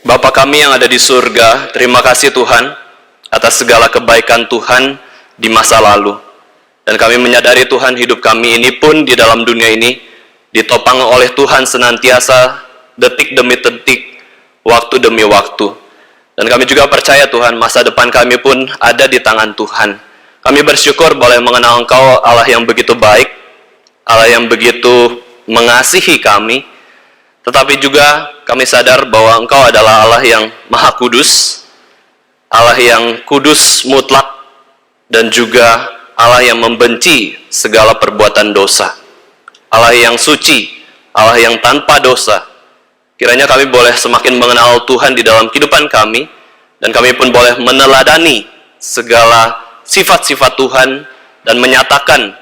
Bapa kami yang ada di surga, terima kasih Tuhan atas segala kebaikan Tuhan di masa lalu. Dan kami menyadari Tuhan, hidup kami ini pun di dalam dunia ini ditopang oleh Tuhan senantiasa, detik demi detik, waktu demi waktu. Dan kami juga percaya Tuhan, masa depan kami pun ada di tangan Tuhan. Kami bersyukur boleh mengenal Engkau, Allah yang begitu baik, Allah yang begitu mengasihi kami. Tetapi juga kami sadar bahwa Engkau adalah Allah yang Maha Kudus, Allah yang kudus mutlak, dan juga Allah yang membenci segala perbuatan dosa. Allah yang suci, Allah yang tanpa dosa. Kiranya kami boleh semakin mengenal Tuhan di dalam kehidupan kami, dan kami pun boleh meneladani segala sifat-sifat Tuhan dan menyatakan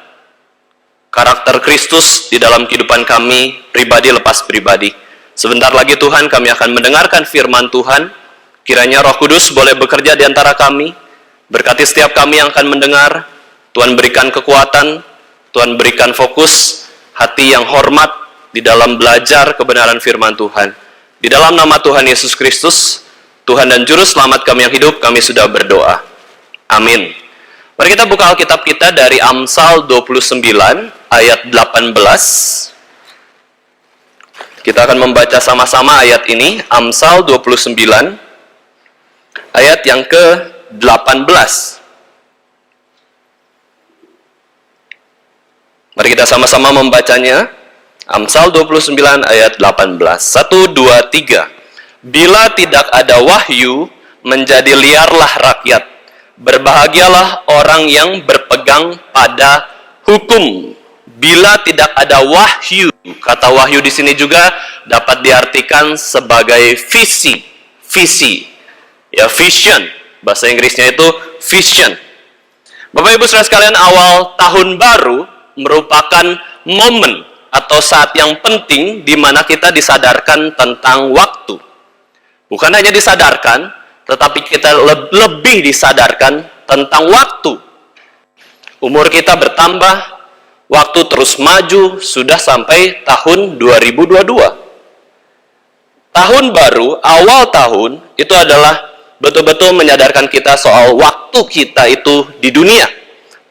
karakter Kristus di dalam kehidupan kami, pribadi lepas pribadi. Sebentar lagi Tuhan, kami akan mendengarkan firman Tuhan. Kiranya Roh Kudus boleh bekerja di antara kami, berkati setiap kami yang akan mendengar. Tuhan berikan kekuatan, Tuhan berikan fokus, hati yang hormat di dalam belajar kebenaran firman Tuhan. Di dalam nama Tuhan Yesus Kristus, Tuhan dan Juru Selamat kami yang hidup, kami sudah berdoa. Amin. Mari kita buka Alkitab kita dari Amsal 29 ayat 18. Kita akan membaca sama-sama ayat ini, Amsal 29 ayat yang ke-18. Mari kita sama-sama membacanya. Amsal 29 ayat 18. 1, 2, 3. Bila tidak ada wahyu, menjadi liarlah rakyat. Berbahagialah orang yang berpegang pada hukum. Bila tidak ada wahyu, kata wahyu di sini juga dapat diartikan sebagai visi. Ya, vision. Bahasa Inggrisnya itu vision. Bapak Ibu Saudara sekalian, awal tahun baru merupakan momen atau saat yang penting di mana kita disadarkan tentang waktu. Bukan hanya disadarkan, tetapi kita lebih disadarkan tentang waktu. Umur kita bertambah, waktu terus maju, sudah sampai tahun 2022. Tahun baru, awal tahun, itu adalah betul-betul menyadarkan kita soal waktu kita itu di dunia.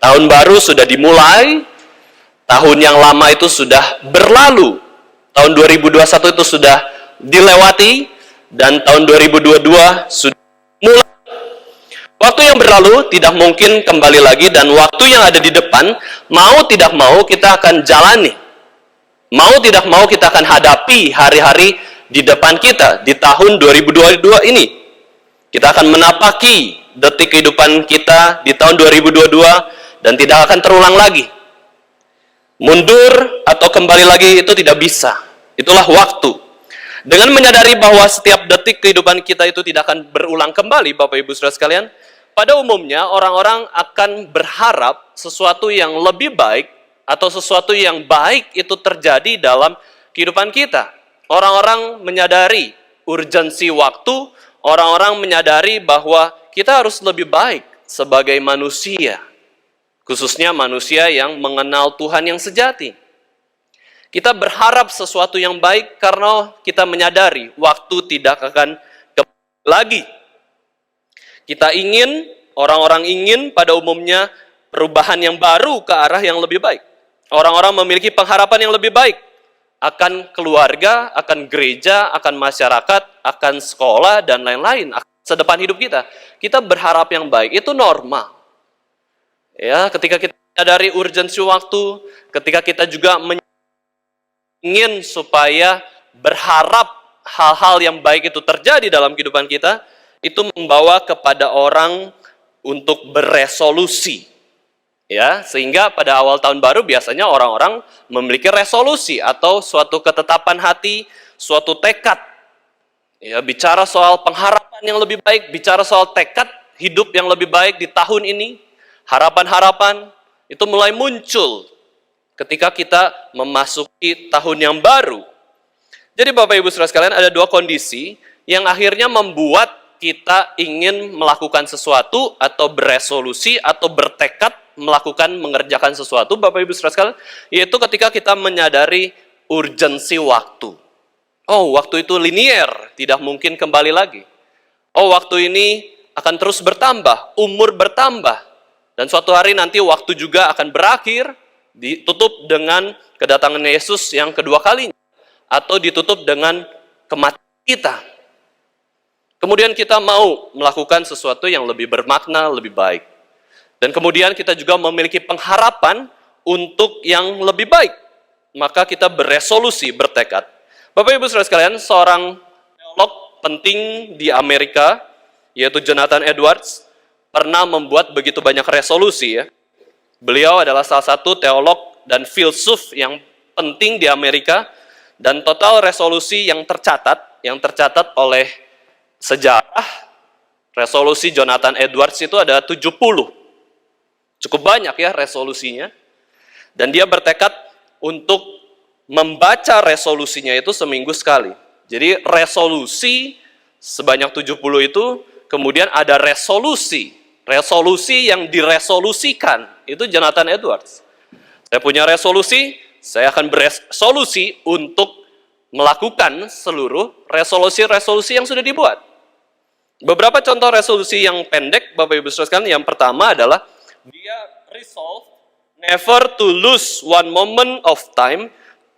Tahun baru sudah dimulai, tahun yang lama itu sudah berlalu. Tahun 2021 itu sudah dilewati, dan tahun 2022 sudah mulai. Waktu yang berlalu tidak mungkin kembali lagi, dan waktu yang ada di depan, mau tidak mau kita akan jalani. Mau tidak mau kita akan hadapi hari-hari di depan kita di tahun 2022 ini. Kita akan menapaki detik kehidupan kita di tahun 2022 dan tidak akan terulang lagi. Mundur atau kembali lagi itu tidak bisa. Itulah waktu. Dengan menyadari bahwa setiap detik kehidupan kita itu tidak akan berulang kembali, Bapak Ibu Saudara sekalian, pada umumnya orang-orang akan berharap sesuatu yang lebih baik atau sesuatu yang baik itu terjadi dalam kehidupan kita. Orang-orang menyadari urgensi waktu, orang-orang menyadari bahwa kita harus lebih baik sebagai manusia, khususnya manusia yang mengenal Tuhan yang sejati. Kita berharap sesuatu yang baik karena kita menyadari waktu tidak akan kembali lagi. Kita ingin, orang-orang ingin pada umumnya perubahan yang baru ke arah yang lebih baik. Orang-orang memiliki pengharapan yang lebih baik akan keluarga, akan gereja, akan masyarakat, akan sekolah, dan lain-lain, akan sedepan hidup kita. Kita berharap yang baik, itu normal. Ya, ketika kita menyadari urgensi waktu, ketika kita juga ingin supaya berharap hal-hal yang baik itu terjadi dalam kehidupan kita, itu membawa kepada orang untuk beresolusi. Ya, sehingga pada awal tahun baru biasanya orang-orang memiliki resolusi atau suatu ketetapan hati, suatu tekad. Ya, bicara soal pengharapan yang lebih baik, bicara soal tekad hidup yang lebih baik di tahun ini, harapan-harapan itu mulai muncul ketika kita memasuki tahun yang baru. Jadi Bapak Ibu Saudara sekalian, ada dua kondisi yang akhirnya membuat kita ingin melakukan sesuatu atau beresolusi atau bertekad mengerjakan sesuatu, Bapak Ibu Saudara sekalian, yaitu ketika kita menyadari urgensi waktu. Oh, waktu itu linier, tidak mungkin kembali lagi. Oh, waktu ini akan terus bertambah, umur bertambah. Dan suatu hari nanti waktu juga akan berakhir, ditutup dengan kedatangan Yesus yang kedua kalinya. Atau ditutup dengan kematian kita. Kemudian kita mau melakukan sesuatu yang lebih bermakna, lebih baik. Dan kemudian kita juga memiliki pengharapan untuk yang lebih baik. Maka kita beresolusi, bertekad. Bapak Ibu Saudara sekalian, seorang teolog penting di Amerika, yaitu Jonathan Edwards, pernah membuat begitu banyak resolusi ya. Beliau adalah salah satu teolog dan filsuf yang penting di Amerika, dan total resolusi yang tercatat oleh sejarah, resolusi Jonathan Edwards itu ada 70. Cukup banyak ya resolusinya. Dan dia bertekad untuk membaca resolusinya itu seminggu sekali. Jadi resolusi sebanyak 70 itu, kemudian ada resolusi yang diresolusikan. Itu Jonathan Edwards. Saya punya resolusi, saya akan beresolusi untuk melakukan seluruh resolusi-resolusi yang sudah dibuat. Beberapa contoh resolusi yang pendek, Bapak Ibu Saudara sekalian, yang pertama adalah dia resolve never to lose one moment of time,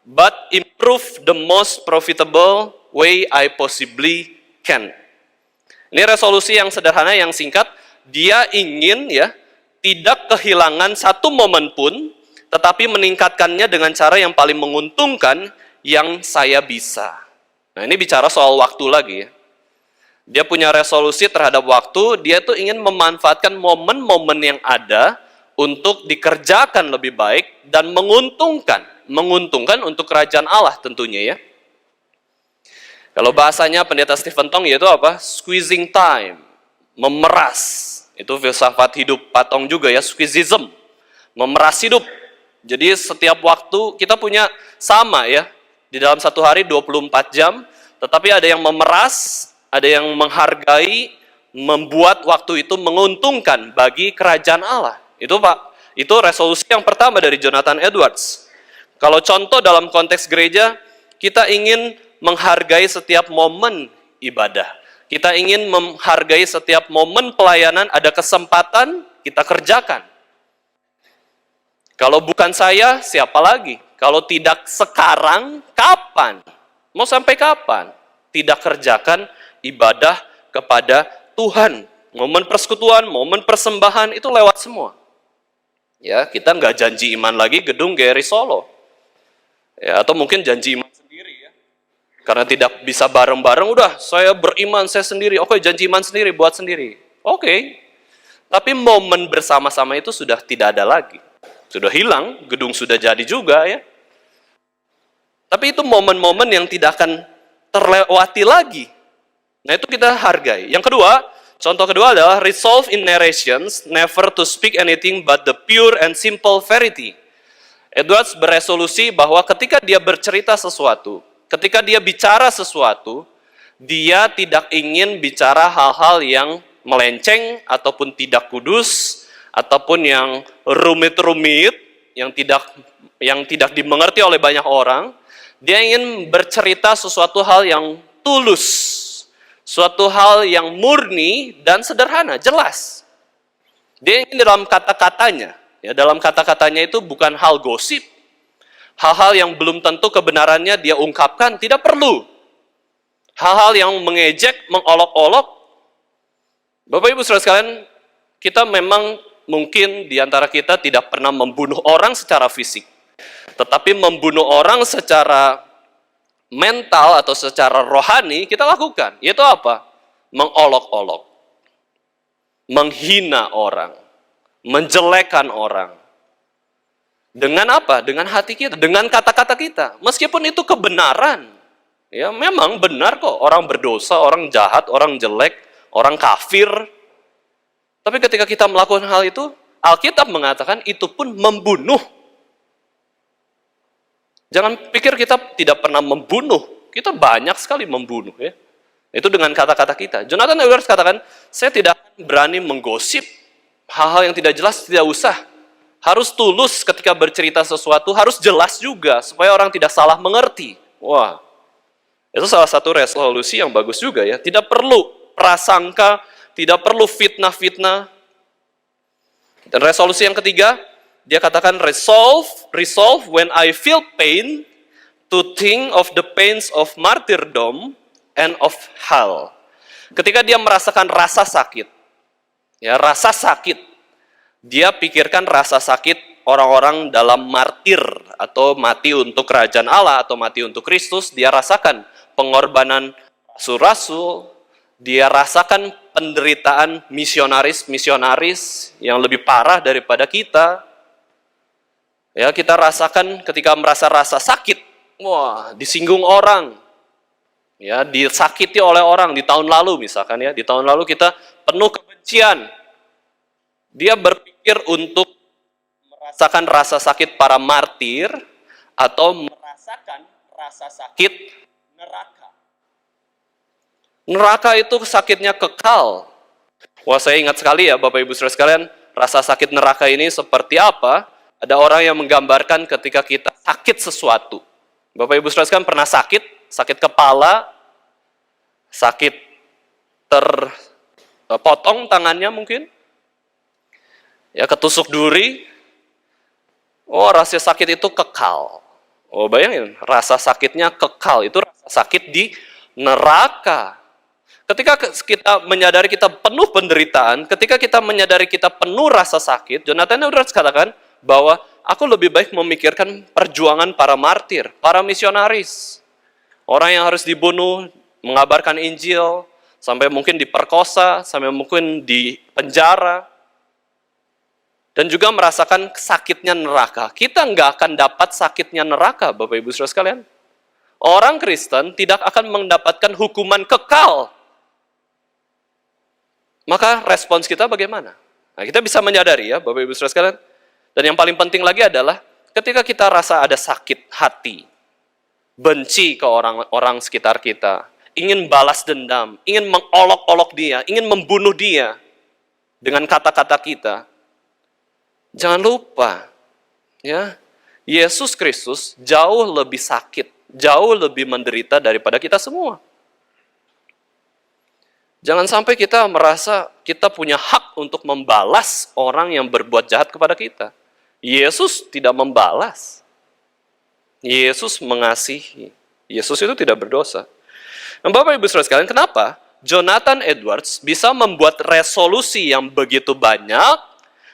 but improve the most profitable way I possibly can. Ini resolusi yang sederhana, yang singkat. Dia ingin ya tidak kehilangan satu momen pun, tetapi meningkatkannya dengan cara yang paling menguntungkan yang saya bisa. Nah, ini bicara soal waktu lagi ya. Dia punya resolusi terhadap waktu, dia tuh ingin memanfaatkan momen-momen yang ada untuk dikerjakan lebih baik dan menguntungkan untuk kerajaan Allah tentunya ya. Kalau bahasanya pendeta Stephen Tong yaitu apa? Squeezing time, memeras. Itu filsafat hidup Pak Tong juga ya, squeezism, memeras hidup. Jadi setiap waktu kita punya sama ya, di dalam satu hari 24 jam, tetapi ada yang memeras, ada yang menghargai, membuat waktu itu menguntungkan bagi kerajaan Allah. Itu Pak, itu resolusi yang pertama dari Jonathan Edwards. Kalau contoh dalam konteks gereja, kita ingin menghargai setiap momen ibadah. Kita ingin menghargai setiap momen pelayanan, ada kesempatan, kita kerjakan. Kalau bukan saya, siapa lagi? Kalau tidak sekarang, kapan? Mau sampai kapan? Tidak kerjakan ibadah kepada Tuhan. Momen persekutuan, momen persembahan, itu lewat semua. Ya, kita nggak janji iman lagi gedung GRI Solo. Ya, atau mungkin janji iman sendiri ya. Karena tidak bisa bareng-bareng, udah saya beriman saya sendiri. Oke, janji iman sendiri, buat sendiri. Oke. Tapi momen bersama-sama itu sudah tidak ada lagi. Sudah hilang, gedung sudah jadi juga ya. Tapi itu momen-momen yang tidak akan terlewati lagi. Nah, itu kita hargai. Yang kedua, contoh kedua adalah resolve in narrations, never to speak anything but the pure and simple verity. Edwards beresolusi bahwa ketika dia bercerita sesuatu, ketika dia bicara sesuatu, dia tidak ingin bicara hal-hal yang melenceng ataupun tidak kudus, ataupun yang rumit-rumit, yang tidak dimengerti oleh banyak orang. Dia ingin bercerita sesuatu hal yang tulus, suatu hal yang murni dan sederhana, jelas. Dia ingin dalam kata-katanya, ya dalam kata-katanya itu bukan hal gosip, hal-hal yang belum tentu kebenarannya dia ungkapkan, tidak perlu. Hal-hal yang mengejek, mengolok-olok. Bapak Ibu Saudara sekalian, kita memang mungkin di antara kita tidak pernah membunuh orang secara fisik, tetapi membunuh orang secara mental atau secara rohani kita lakukan. Yaitu apa? Mengolok-olok, menghina orang, menjelekkan orang. Dengan apa? Dengan hati kita, dengan kata-kata kita. Meskipun itu kebenaran, ya memang benar kok. Orang berdosa, orang jahat, orang jelek, orang kafir. Tapi ketika kita melakukan hal itu, Alkitab mengatakan itu pun membunuh. Jangan pikir kita tidak pernah membunuh. Kita banyak sekali membunuh ya. Itu dengan kata-kata kita. Jonathan Edwards katakan, saya tidak berani menggosip. Hal-hal yang tidak jelas tidak usah. Harus tulus ketika bercerita sesuatu, harus jelas juga supaya orang tidak salah mengerti. Wah, Itu salah satu resolusi yang bagus juga ya. Tidak perlu prasangka, tidak perlu fitnah-fitnah. Dan resolusi yang ketiga, dia katakan resolve when I feel pain to think of the pains of martyrdom and of hell. Ketika dia merasakan rasa sakit, ya rasa sakit, dia pikirkan rasa sakit orang-orang dalam martir atau mati untuk kerajaan Allah atau mati untuk Kristus. Dia rasakan pengorbanan rasul-rasul, dia rasakan penderitaan misionaris-misionaris yang lebih parah daripada kita. Ya, kita rasakan ketika merasa rasa sakit, wah, disinggung orang, ya, disakiti oleh orang di tahun lalu misalkan ya, di tahun lalu kita penuh kebencian. Dia berpikir untuk merasakan rasa sakit para martir atau merasakan rasa sakit neraka. Neraka itu sakitnya kekal. Wah, saya ingat sekali ya Bapak Ibu Saudara sekalian, rasa sakit neraka ini seperti apa? Ada orang yang menggambarkan ketika kita sakit sesuatu. Bapak Ibu Saudara sekalian pernah sakit kepala, sakit terpotong tangannya mungkin, ya ketusuk duri. Oh, rasa sakit itu kekal. Oh, bayangin, rasa sakitnya kekal, itu rasa sakit di neraka. Ketika kita menyadari kita penuh penderitaan, ketika kita menyadari kita penuh rasa sakit, Jonathan Edwards katakan bahwa aku lebih baik memikirkan perjuangan para martir, para misionaris. Orang yang harus dibunuh, mengabarkan Injil, sampai mungkin diperkosa, sampai mungkin di penjara, dan juga merasakan sakitnya neraka. Kita nggak akan dapat sakitnya neraka, Bapak Ibu Saudara sekalian. Orang Kristen tidak akan mendapatkan hukuman kekal. Maka respons kita bagaimana? Nah, kita bisa menyadari ya, Bapak Ibu Saudara sekalian. Dan yang paling penting lagi adalah ketika kita rasa ada sakit hati, benci ke orang-orang sekitar kita, ingin balas dendam, ingin mengolok-olok dia, ingin membunuh dia dengan kata-kata kita. Jangan lupa, ya, Yesus Kristus jauh lebih sakit, jauh lebih menderita daripada kita semua. Jangan sampai kita merasa kita punya hak untuk membalas orang yang berbuat jahat kepada kita. Yesus tidak membalas. Yesus mengasihi. Yesus itu tidak berdosa. Nah, Bapak Ibu Saudara sekalian, kenapa Jonathan Edwards bisa membuat resolusi yang begitu banyak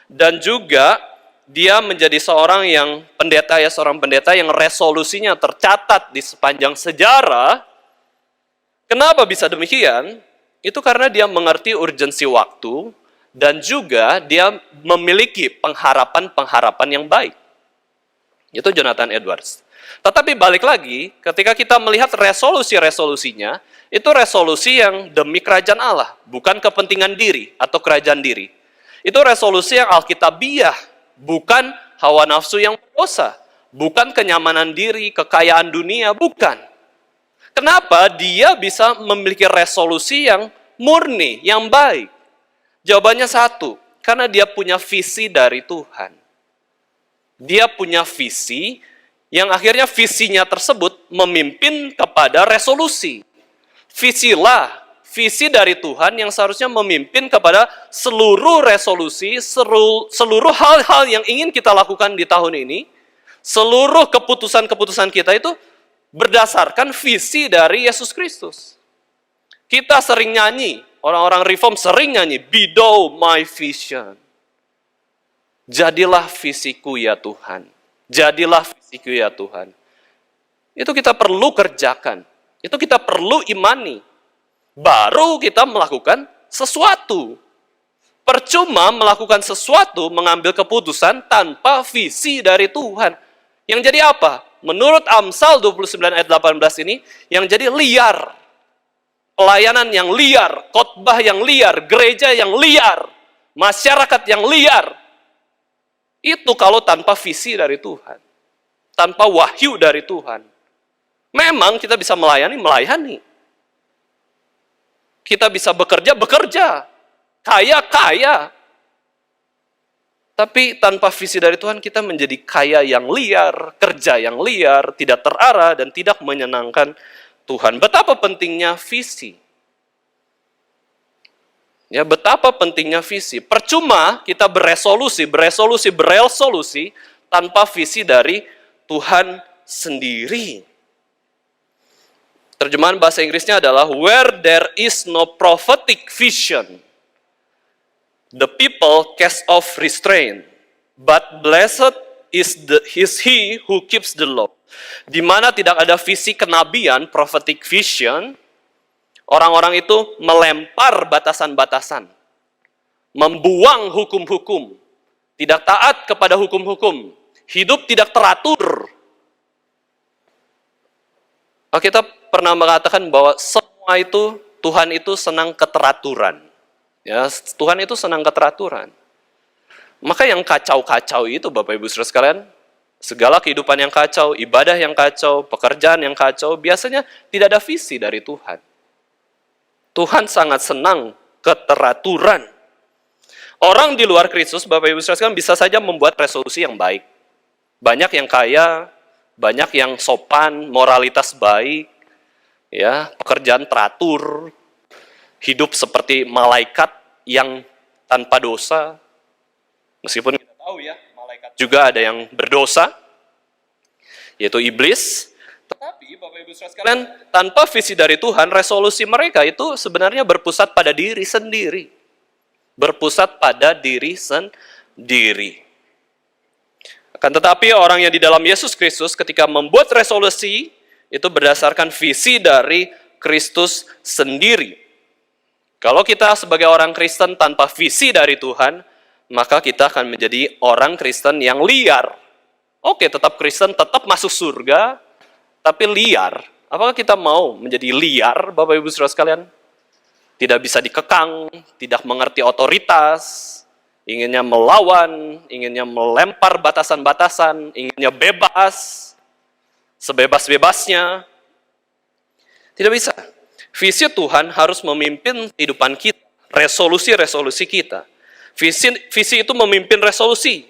dan juga dia menjadi seorang yang pendeta ya, seorang pendeta yang resolusinya tercatat di sepanjang sejarah. Kenapa bisa demikian? Itu karena dia mengerti urgensi waktu dan juga dia memiliki pengharapan-pengharapan yang baik. Itu Jonathan Edwards. Tetapi balik lagi, ketika kita melihat resolusi-resolusinya, itu resolusi yang demi kerajaan Allah, bukan kepentingan diri atau kerajaan diri. Itu resolusi yang alkitabiah, bukan hawa nafsu yang berdosa, bukan kenyamanan diri, kekayaan dunia, bukan. Kenapa dia bisa memiliki resolusi yang murni, yang baik? Jawabannya satu, karena dia punya visi dari Tuhan. Dia punya visi yang akhirnya visinya tersebut memimpin kepada resolusi. Visi dari Tuhan yang seharusnya memimpin kepada seluruh resolusi, seluruh hal-hal yang ingin kita lakukan di tahun ini, seluruh keputusan-keputusan kita itu berdasarkan visi dari Yesus Kristus. Kita sering nyanyi, orang-orang reform sering nyanyi, "Be thou my vision." Jadilah visiku ya Tuhan. Jadilah visiku ya Tuhan. Itu kita perlu kerjakan. Itu kita perlu imani. Baru kita melakukan sesuatu. Percuma melakukan sesuatu, mengambil keputusan tanpa visi dari Tuhan. Yang jadi apa? Menurut Amsal 29 ayat 18 ini, yang jadi liar. Pelayanan yang liar, khotbah yang liar, gereja yang liar, masyarakat yang liar. Itu kalau tanpa visi dari Tuhan. Tanpa wahyu dari Tuhan. Memang kita bisa melayani. Kita bisa bekerja. Kaya. Tapi tanpa visi dari Tuhan kita menjadi kaya yang liar, kerja yang liar, tidak terarah dan tidak menyenangkan Tuhan. Betapa pentingnya visi. Ya, betapa pentingnya visi. Percuma kita beresolusi tanpa visi dari Tuhan sendiri. Terjemahan bahasa Inggrisnya adalah where there is no prophetic vision, the people cast off restraint, but blessed is he who keeps the law. Di mana tidak ada visi kenabian, prophetic vision, orang-orang itu melempar batasan-batasan, membuang hukum-hukum, tidak taat kepada hukum-hukum, hidup tidak teratur. Kita pernah mengatakan bahwa semua itu, Tuhan itu senang keteraturan. Ya, Tuhan itu senang keteraturan. Maka yang kacau-kacau itu, Bapak Ibu Saudara sekalian, segala kehidupan yang kacau, ibadah yang kacau, pekerjaan yang kacau, biasanya tidak ada visi dari Tuhan. Tuhan sangat senang keteraturan. Orang di luar Kristus, Bapak Ibu Saudara sekalian, bisa saja membuat resolusi yang baik. Banyak yang kaya, banyak yang sopan, moralitas baik, ya, pekerjaan teratur, hidup seperti malaikat yang tanpa dosa. Meskipun kita tahu ya, malaikat juga ada yang berdosa, yaitu iblis. Tetapi Bapak Ibu Saudara sekalian, tanpa visi dari Tuhan, resolusi mereka itu sebenarnya berpusat pada diri sendiri. Berpusat pada diri sendiri. Akan tetapi orang yang di dalam Yesus Kristus ketika membuat resolusi, itu berdasarkan visi dari Kristus sendiri. Kalau kita sebagai orang Kristen tanpa visi dari Tuhan, maka kita akan menjadi orang Kristen yang liar. Oke, tetap Kristen, tetap masuk surga, tapi liar. Apakah kita mau menjadi liar, Bapak Ibu Saudara sekalian? Tidak bisa dikekang, tidak mengerti otoritas, inginnya melawan, inginnya melempar batasan-batasan, inginnya bebas, sebebas-bebasnya. Tidak bisa. Visi Tuhan harus memimpin kehidupan kita, resolusi-resolusi kita. Visi itu memimpin resolusi.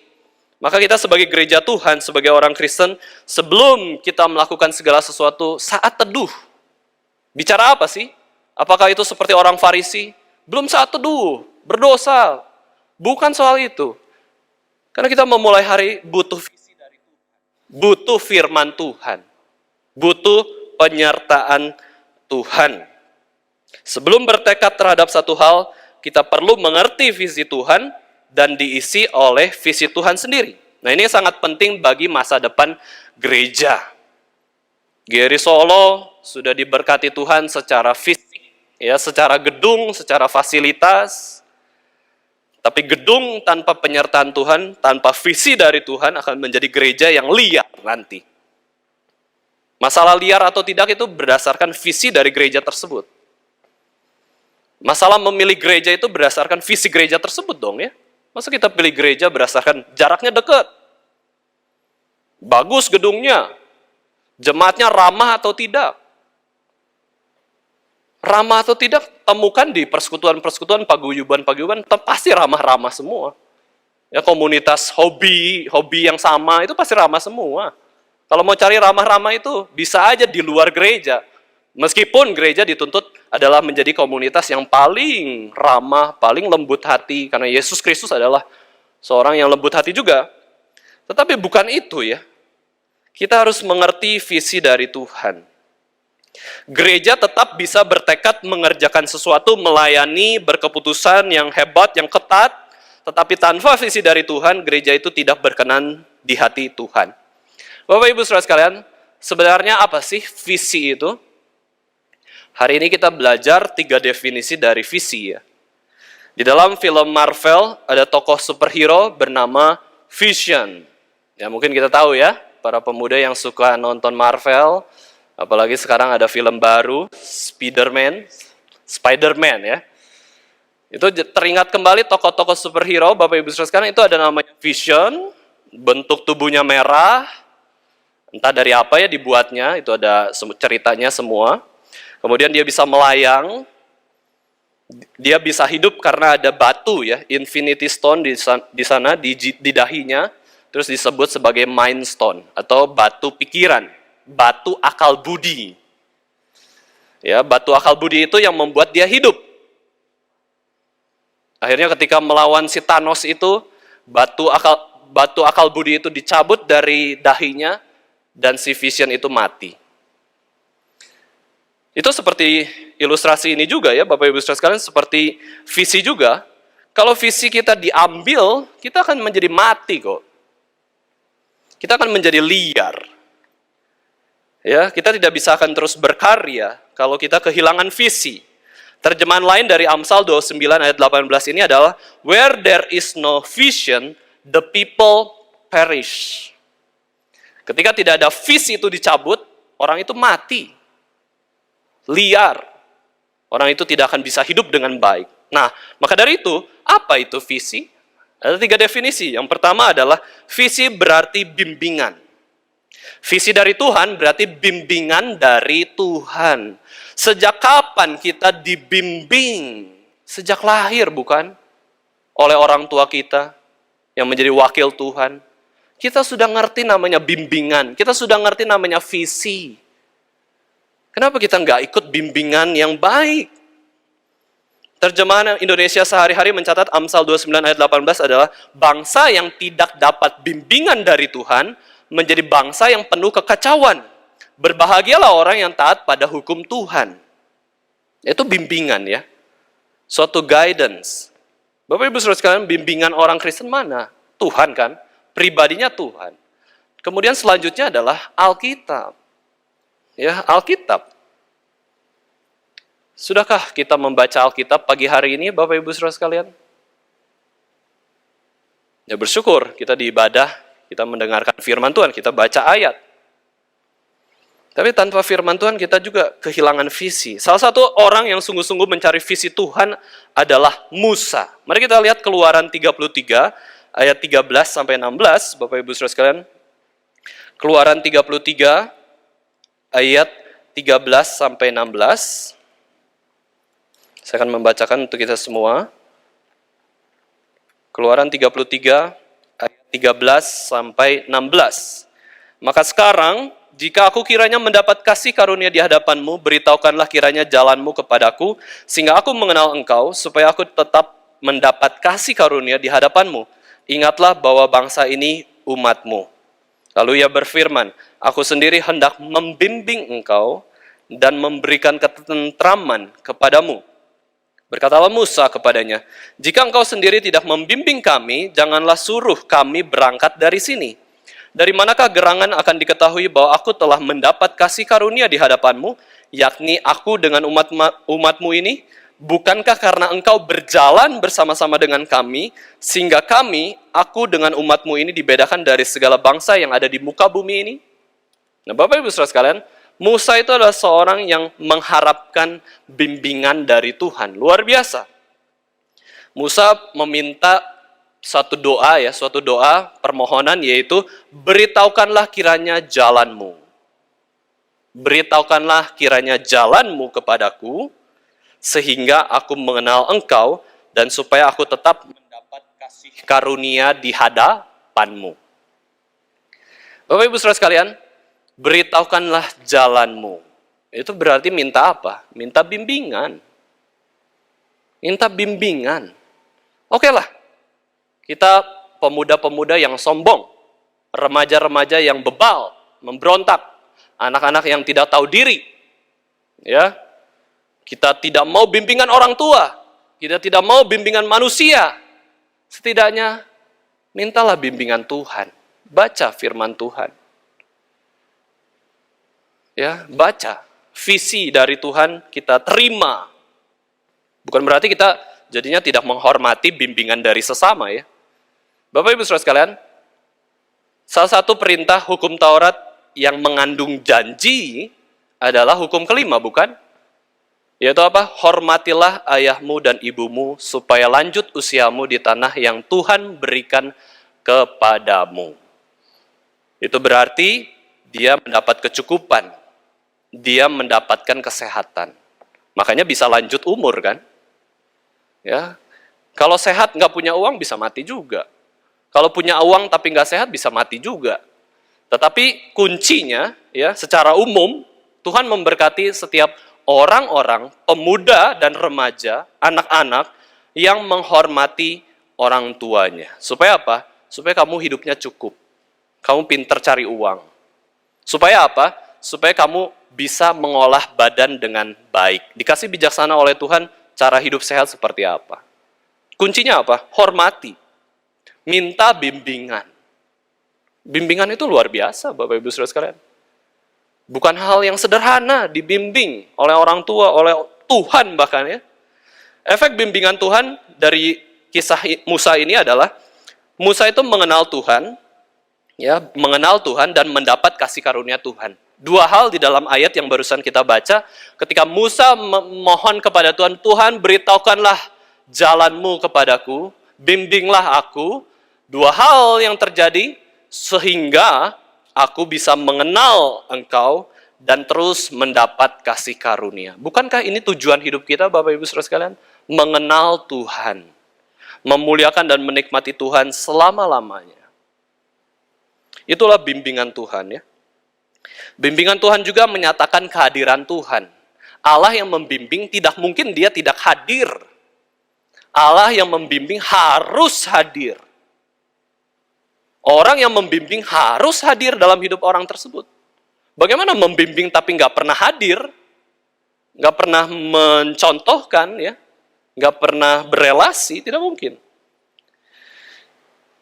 Maka kita sebagai gereja Tuhan, sebagai orang Kristen, sebelum kita melakukan segala sesuatu, saat teduh. Bicara apa sih? Apakah itu seperti orang Farisi? Belum saat teduh, berdosa. Bukan soal itu. Karena kita memulai hari butuh visi dari Tuhan. Butuh firman Tuhan. Butuh penyertaan Tuhan. Sebelum bertekad terhadap satu hal, kita perlu mengerti visi Tuhan dan diisi oleh visi Tuhan sendiri. Nah, ini sangat penting bagi masa depan gereja. GRI Solo sudah diberkati Tuhan secara fisik, ya, secara gedung, secara fasilitas. Tapi gedung tanpa penyertaan Tuhan, tanpa visi dari Tuhan akan menjadi gereja yang liar nanti. Masalah liar atau tidak itu berdasarkan visi dari gereja tersebut. Masalah memilih gereja itu berdasarkan visi gereja tersebut dong ya. Masa kita pilih gereja berdasarkan jaraknya dekat? Bagus gedungnya, jemaatnya ramah atau tidak? Ramah atau tidak, temukan di persekutuan-persekutuan, paguyuban-paguyuban, pasti ramah-ramah semua. Ya, komunitas hobi yang sama, itu pasti ramah semua. Kalau mau cari ramah-ramah itu, bisa aja di luar gereja. Meskipun gereja dituntut adalah menjadi komunitas yang paling ramah, paling lembut hati, karena Yesus Kristus adalah seorang yang lembut hati juga. Tetapi bukan itu ya. Kita harus mengerti visi dari Tuhan. Gereja tetap bisa bertekad mengerjakan sesuatu, melayani, berkeputusan yang hebat, yang ketat, tetapi tanpa visi dari Tuhan, gereja itu tidak berkenan di hati Tuhan. Bapak Ibu Saudara sekalian, sebenarnya apa sih visi itu? Hari ini kita belajar 3 definisi dari visi ya. Di dalam film Marvel ada tokoh superhero bernama Vision. Ya mungkin kita tahu ya, para pemuda yang suka nonton Marvel. Apalagi sekarang ada film baru, Spider-Man ya. Itu teringat kembali tokoh-tokoh superhero, Bapak Ibu Saudara sekalian, itu ada namanya Vision, bentuk tubuhnya merah, entah dari apa ya dibuatnya, itu ada ceritanya semua. Kemudian dia bisa melayang, dia bisa hidup karena ada batu ya, Infinity Stone di sana, di dahinya, terus disebut sebagai Mind Stone, atau batu pikiran. Batu akal budi. Ya, batu akal budi itu yang membuat dia hidup. Akhirnya ketika melawan si Thanos itu, batu akal budi itu dicabut dari dahinya dan si Vision itu mati. Itu seperti ilustrasi ini juga ya, Bapak Ibu Saudara sekalian, seperti visi juga. Kalau visi kita diambil, kita akan menjadi mati kok. Kita akan menjadi liar. Ya, kita tidak bisa akan terus berkarya kalau kita kehilangan visi. Terjemahan lain dari Amsal 29 ayat 18 ini adalah, where there is no vision, the people perish. Ketika tidak ada visi itu dicabut, orang itu mati. Liar. Orang itu tidak akan bisa hidup dengan baik. Nah, maka dari itu, apa itu visi? Ada 3 definisi. Yang pertama adalah, visi berarti bimbingan. Visi dari Tuhan berarti bimbingan dari Tuhan. Sejak kapan kita dibimbing? Sejak lahir, bukan? Oleh orang tua kita yang menjadi wakil Tuhan. Kita sudah ngerti namanya bimbingan. Kita sudah ngerti namanya visi. Kenapa kita nggak ikut bimbingan yang baik? Terjemahan Indonesia sehari-hari mencatat Amsal 29 ayat 18 adalah, bangsa yang tidak dapat bimbingan dari Tuhan menjadi bangsa yang penuh kekacauan. Berbahagialah orang yang taat pada hukum Tuhan. Itu bimbingan ya. Suatu guidance. Bapak Ibu Saudara sekalian, bimbingan orang Kristen mana? Tuhan kan? Pribadinya Tuhan. Kemudian selanjutnya adalah Alkitab. Ya, Alkitab. Sudahkah kita membaca Alkitab pagi hari ini, Bapak Ibu Saudara sekalian? Ya bersyukur, kita di ibadah, kita mendengarkan firman Tuhan, kita baca ayat. Tapi tanpa firman Tuhan kita juga kehilangan visi. Salah satu orang yang sungguh-sungguh mencari visi Tuhan adalah Musa. Mari kita lihat Keluaran 33 ayat 13 sampai 16, Bapak Ibu Saudara sekalian. Keluaran 33 ayat 13 sampai 16. Saya akan membacakan untuk kita semua. Keluaran 33 ayat 13 sampai 16. Maka sekarang, jika aku kiranya mendapat kasih karunia di hadapanmu, beritahukanlah kiranya jalanmu kepadaku, sehingga aku mengenal engkau, supaya aku tetap mendapat kasih karunia di hadapanmu. Ingatlah bahwa bangsa ini umatmu. Lalu ia berfirman, aku sendiri hendak membimbing engkau dan memberikan ketentraman kepadamu. Berkatalah Musa kepadanya, jika engkau sendiri tidak membimbing kami, janganlah suruh kami berangkat dari sini. Dari manakah gerangan akan diketahui bahwa aku telah mendapat kasih karunia di hadapanmu, yakni aku dengan umatmu ini? Bukankah karena engkau berjalan bersama-sama dengan kami, sehingga aku dengan umatmu ini dibedakan dari segala bangsa yang ada di muka bumi ini? Nah, Bapak Ibu Saudara sekalian, Musa itu adalah seorang yang mengharapkan bimbingan dari Tuhan. Luar biasa. Musa meminta suatu doa permohonan, yaitu beritahukanlah kiranya jalanmu. Beritahukanlah kiranya jalanmu kepadaku, sehingga aku mengenal engkau, dan supaya aku tetap mendapat kasih karunia di hadapanmu. Bapak Ibu Saudara sekalian, beritahukanlah jalanmu. Itu berarti minta apa? Minta bimbingan. Minta bimbingan. Oke lah, kita pemuda-pemuda yang sombong, remaja-remaja yang bebal, memberontak, anak-anak yang tidak tahu diri. Ya, kita tidak mau bimbingan orang tua, kita tidak mau bimbingan manusia. Setidaknya, mintalah bimbingan Tuhan. Baca firman Tuhan. Ya, baca visi dari Tuhan kita terima. Bukan berarti kita jadinya tidak menghormati bimbingan dari sesama ya. Bapak Ibu Saudara sekalian, salah satu perintah hukum Taurat yang mengandung janji adalah hukum kelima, bukan? Yaitu apa? Hormatilah ayahmu dan ibumu supaya lanjut usiamu di tanah yang Tuhan berikan kepadamu. Itu berarti dia mendapat kecukupan. Dia mendapatkan kesehatan. Makanya bisa lanjut umur kan? Ya. Kalau sehat nggak punya uang bisa mati juga. Kalau punya uang tapi nggak sehat bisa mati juga. Tetapi kuncinya ya secara umum Tuhan memberkati setiap orang-orang, pemuda dan remaja, anak-anak yang menghormati orang tuanya. Supaya apa? Supaya kamu hidupnya cukup. Kamu pintar cari uang. Supaya apa? Supaya kamu bisa mengolah badan dengan baik. Dikasih bijaksana oleh Tuhan, cara hidup sehat seperti apa. Kuncinya apa? Hormati. Minta bimbingan. Bimbingan itu luar biasa, Bapak Ibu Saudara sekalian. Bukan hal yang sederhana dibimbing oleh orang tua, oleh Tuhan bahkan ya. Efek bimbingan Tuhan dari kisah Musa ini adalah Musa itu mengenal Tuhan, ya, mengenal Tuhan dan mendapat kasih karunia Tuhan. Dua hal di dalam ayat yang barusan kita baca, ketika Musa memohon kepada Tuhan, Tuhan beritahukanlah jalanmu kepadaku, bimbinglah aku. Dua hal yang terjadi sehingga aku bisa mengenal engkau dan terus mendapat kasih karunia. Bukankah ini tujuan hidup kita, Bapak Ibu Saudara sekalian? Mengenal Tuhan, memuliakan dan menikmati Tuhan selama-lamanya. Itulah bimbingan Tuhan ya. Bimbingan Tuhan juga menyatakan kehadiran Tuhan. Allah yang membimbing tidak mungkin dia tidak hadir. Allah yang membimbing harus hadir. Orang yang membimbing harus hadir dalam hidup orang tersebut. Bagaimana membimbing tapi nggak pernah hadir, nggak pernah mencontohkan, ya, nggak pernah berelasi, tidak mungkin.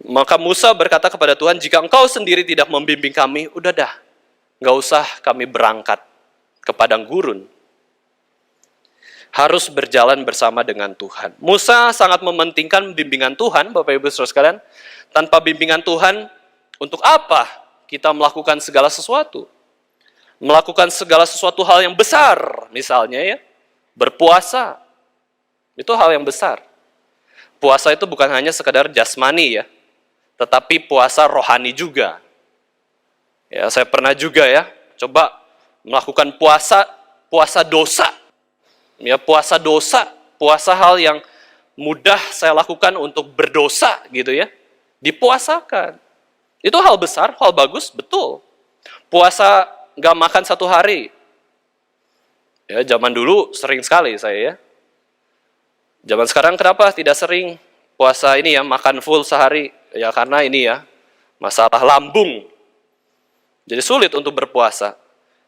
Maka Musa berkata kepada Tuhan, jika engkau sendiri tidak membimbing kami, udah dah, nggak usah kami berangkat ke padang gurun. Harus berjalan bersama dengan Tuhan. Musa sangat mementingkan bimbingan Tuhan, Bapak Ibu Saudara sekalian. Tanpa bimbingan Tuhan, untuk apa kita melakukan segala sesuatu? Melakukan segala sesuatu hal yang besar, misalnya ya, berpuasa. Itu hal yang besar. Puasa itu bukan hanya sekadar jasmani ya, tetapi puasa rohani juga. Ya, saya pernah juga ya, coba melakukan puasa dosa. Ya, puasa dosa, puasa hal yang mudah saya lakukan untuk berdosa gitu ya. Dipuasakan. Itu hal besar, hal bagus, betul. Puasa nggak makan satu hari. Ya, zaman dulu sering sekali saya ya. Zaman sekarang kenapa tidak sering puasa ini ya, makan full sehari? Ya karena ini ya, masalah lambung. Jadi sulit untuk berpuasa.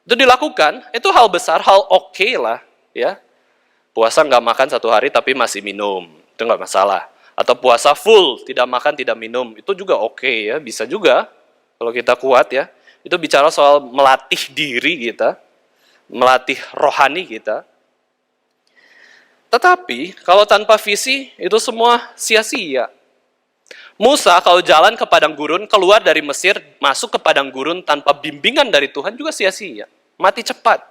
Itu dilakukan, itu hal besar, hal oke lah ya. Puasa nggak makan satu hari tapi masih minum, itu nggak masalah. Atau puasa full, tidak makan, tidak minum, itu juga oke ya, bisa juga kalau kita kuat ya. Itu bicara soal melatih diri kita, melatih rohani kita. Tetapi kalau tanpa visi, itu semua sia-sia. Musa kalau jalan ke padang gurun, keluar dari Mesir, masuk ke padang gurun tanpa bimbingan dari Tuhan juga sia-sia. Mati cepat.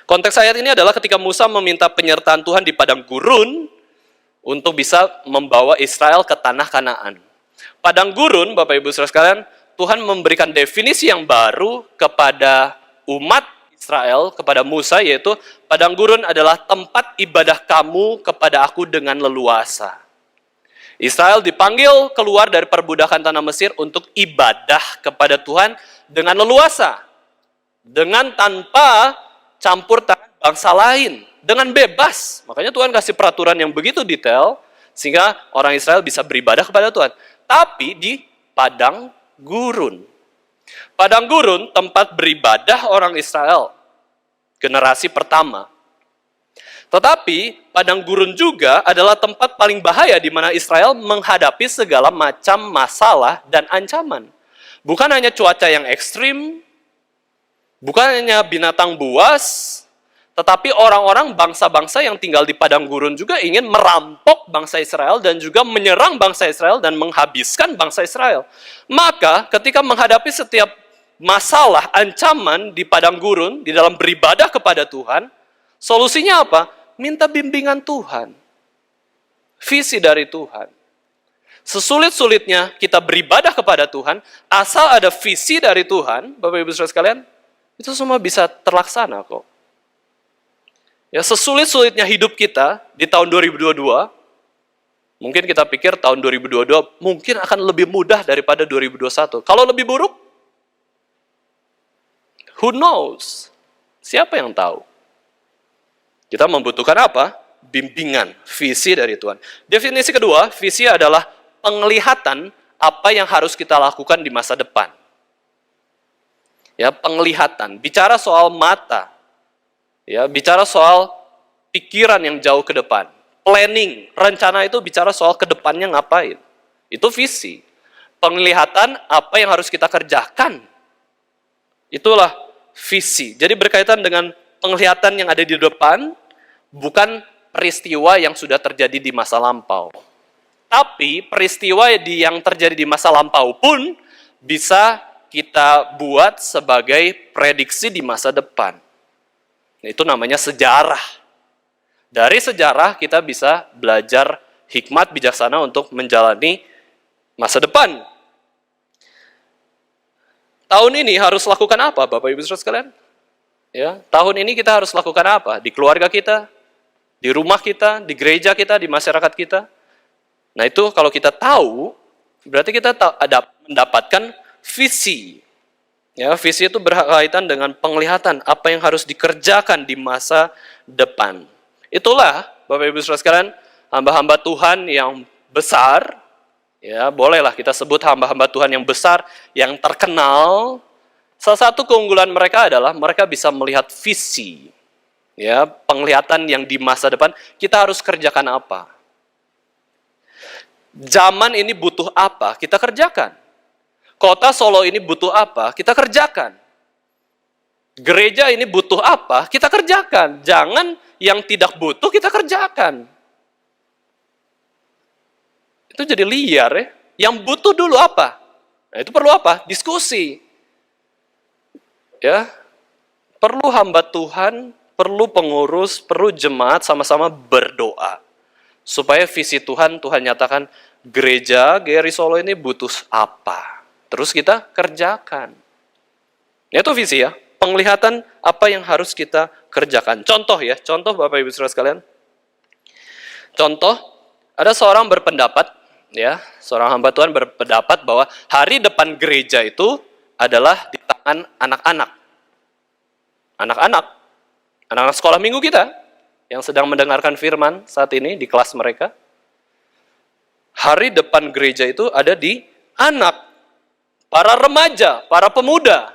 Konteks ayat ini adalah ketika Musa meminta penyertaan Tuhan di padang gurun, untuk bisa membawa Israel ke tanah Kanaan. Padang gurun, Bapak Ibu Saudara sekalian, Tuhan memberikan definisi yang baru kepada umat Israel, kepada Musa, yaitu padang gurun adalah tempat ibadah kamu kepada aku dengan leluasa. Israel dipanggil keluar dari perbudakan tanah Mesir untuk ibadah kepada Tuhan dengan leluasa. Dengan tanpa campur tangan bangsa lain. Dengan bebas. Makanya Tuhan kasih peraturan yang begitu detail, sehingga orang Israel bisa beribadah kepada Tuhan. Tapi di padang gurun. Padang gurun tempat beribadah orang Israel. Generasi pertama. Tetapi padang gurun juga adalah tempat paling bahaya di mana Israel menghadapi segala macam masalah dan ancaman. Bukan hanya cuaca yang ekstrim, bukan hanya binatang buas, tetapi orang-orang bangsa-bangsa yang tinggal di padang gurun juga ingin merampok bangsa Israel dan juga menyerang bangsa Israel dan menghabiskan bangsa Israel. Maka ketika menghadapi setiap masalah, ancaman di padang gurun, di dalam beribadah kepada Tuhan, solusinya apa? Minta bimbingan Tuhan. Visi dari Tuhan. Sesulit-sulitnya kita beribadah kepada Tuhan, asal ada visi dari Tuhan, Bapak Ibu Saudara sekalian, itu semua bisa terlaksana kok. Ya, sesulit-sulitnya hidup kita di tahun 2022, mungkin kita pikir tahun 2022 mungkin akan lebih mudah daripada 2021. Kalau lebih buruk, who knows? Siapa yang tahu? Kita membutuhkan apa? Bimbingan, visi dari Tuhan. Definisi kedua, visi adalah penglihatan apa yang harus kita lakukan di masa depan. Ya, penglihatan. Bicara soal mata. Ya, bicara soal pikiran yang jauh ke depan. Planning, rencana itu bicara soal ke depannya ngapain. Itu visi. Penglihatan apa yang harus kita kerjakan. Itulah visi. Jadi berkaitan dengan penglihatan yang ada di depan, bukan peristiwa yang sudah terjadi di masa lampau. Tapi peristiwa yang terjadi di masa lampau pun bisa kita buat sebagai prediksi di masa depan. Itu namanya sejarah. Dari sejarah kita bisa belajar hikmat bijaksana untuk menjalani masa depan. Tahun ini harus lakukan apa, Bapak Ibu Saudara sekalian? Ya, tahun ini kita harus lakukan apa? Di keluarga kita, di rumah kita, di gereja kita, di masyarakat kita. Nah itu kalau kita tahu, berarti kita ada mendapatkan visi. Ya, visi itu berkaitan dengan penglihatan apa yang harus dikerjakan di masa depan. Itulah, Bapak Ibu Saudara sekalian, hamba-hamba Tuhan yang besar. Ya, bolehlah kita sebut hamba-hamba Tuhan yang besar, yang terkenal. Salah satu keunggulan mereka adalah mereka bisa melihat visi. Ya, penglihatan yang di masa depan, kita harus kerjakan apa. Zaman ini butuh apa, kita kerjakan. Kota Solo ini butuh apa, kita kerjakan. Gereja ini butuh apa, kita kerjakan. Jangan yang tidak butuh, kita kerjakan. Itu jadi liar ya. Yang butuh dulu apa? Nah, itu perlu apa? Diskusi. Ya. Perlu hamba Tuhan, perlu pengurus, perlu jemaat sama-sama berdoa. Supaya visi Tuhan nyatakan gereja GRI Solo ini butuh apa. Terus kita kerjakan. Itu visi ya. Penglihatan apa yang harus kita kerjakan. Contoh ya, contoh Bapak Ibu Saudara sekalian. Contoh, ada seorang berpendapat, ya, seorang hamba Tuhan berpendapat bahwa hari depan gereja itu adalah di tangan anak-anak. Anak-anak sekolah minggu kita yang sedang mendengarkan firman saat ini di kelas mereka. Hari depan gereja itu ada di anak, para remaja, para pemuda.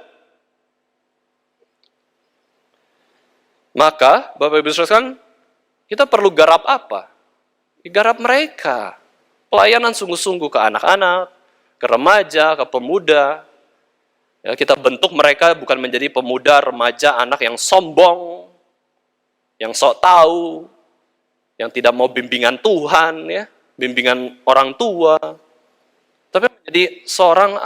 Maka, Bapak Ibu Saudara sekalian, kita perlu garap apa? Garap mereka. Pelayanan sungguh-sungguh ke anak-anak, ke remaja, ke pemuda. Ya, kita bentuk mereka bukan menjadi pemuda, remaja, anak yang sombong, yang sok tahu, yang tidak mau bimbingan Tuhan, ya, bimbingan orang tua. Tapi menjadi seorang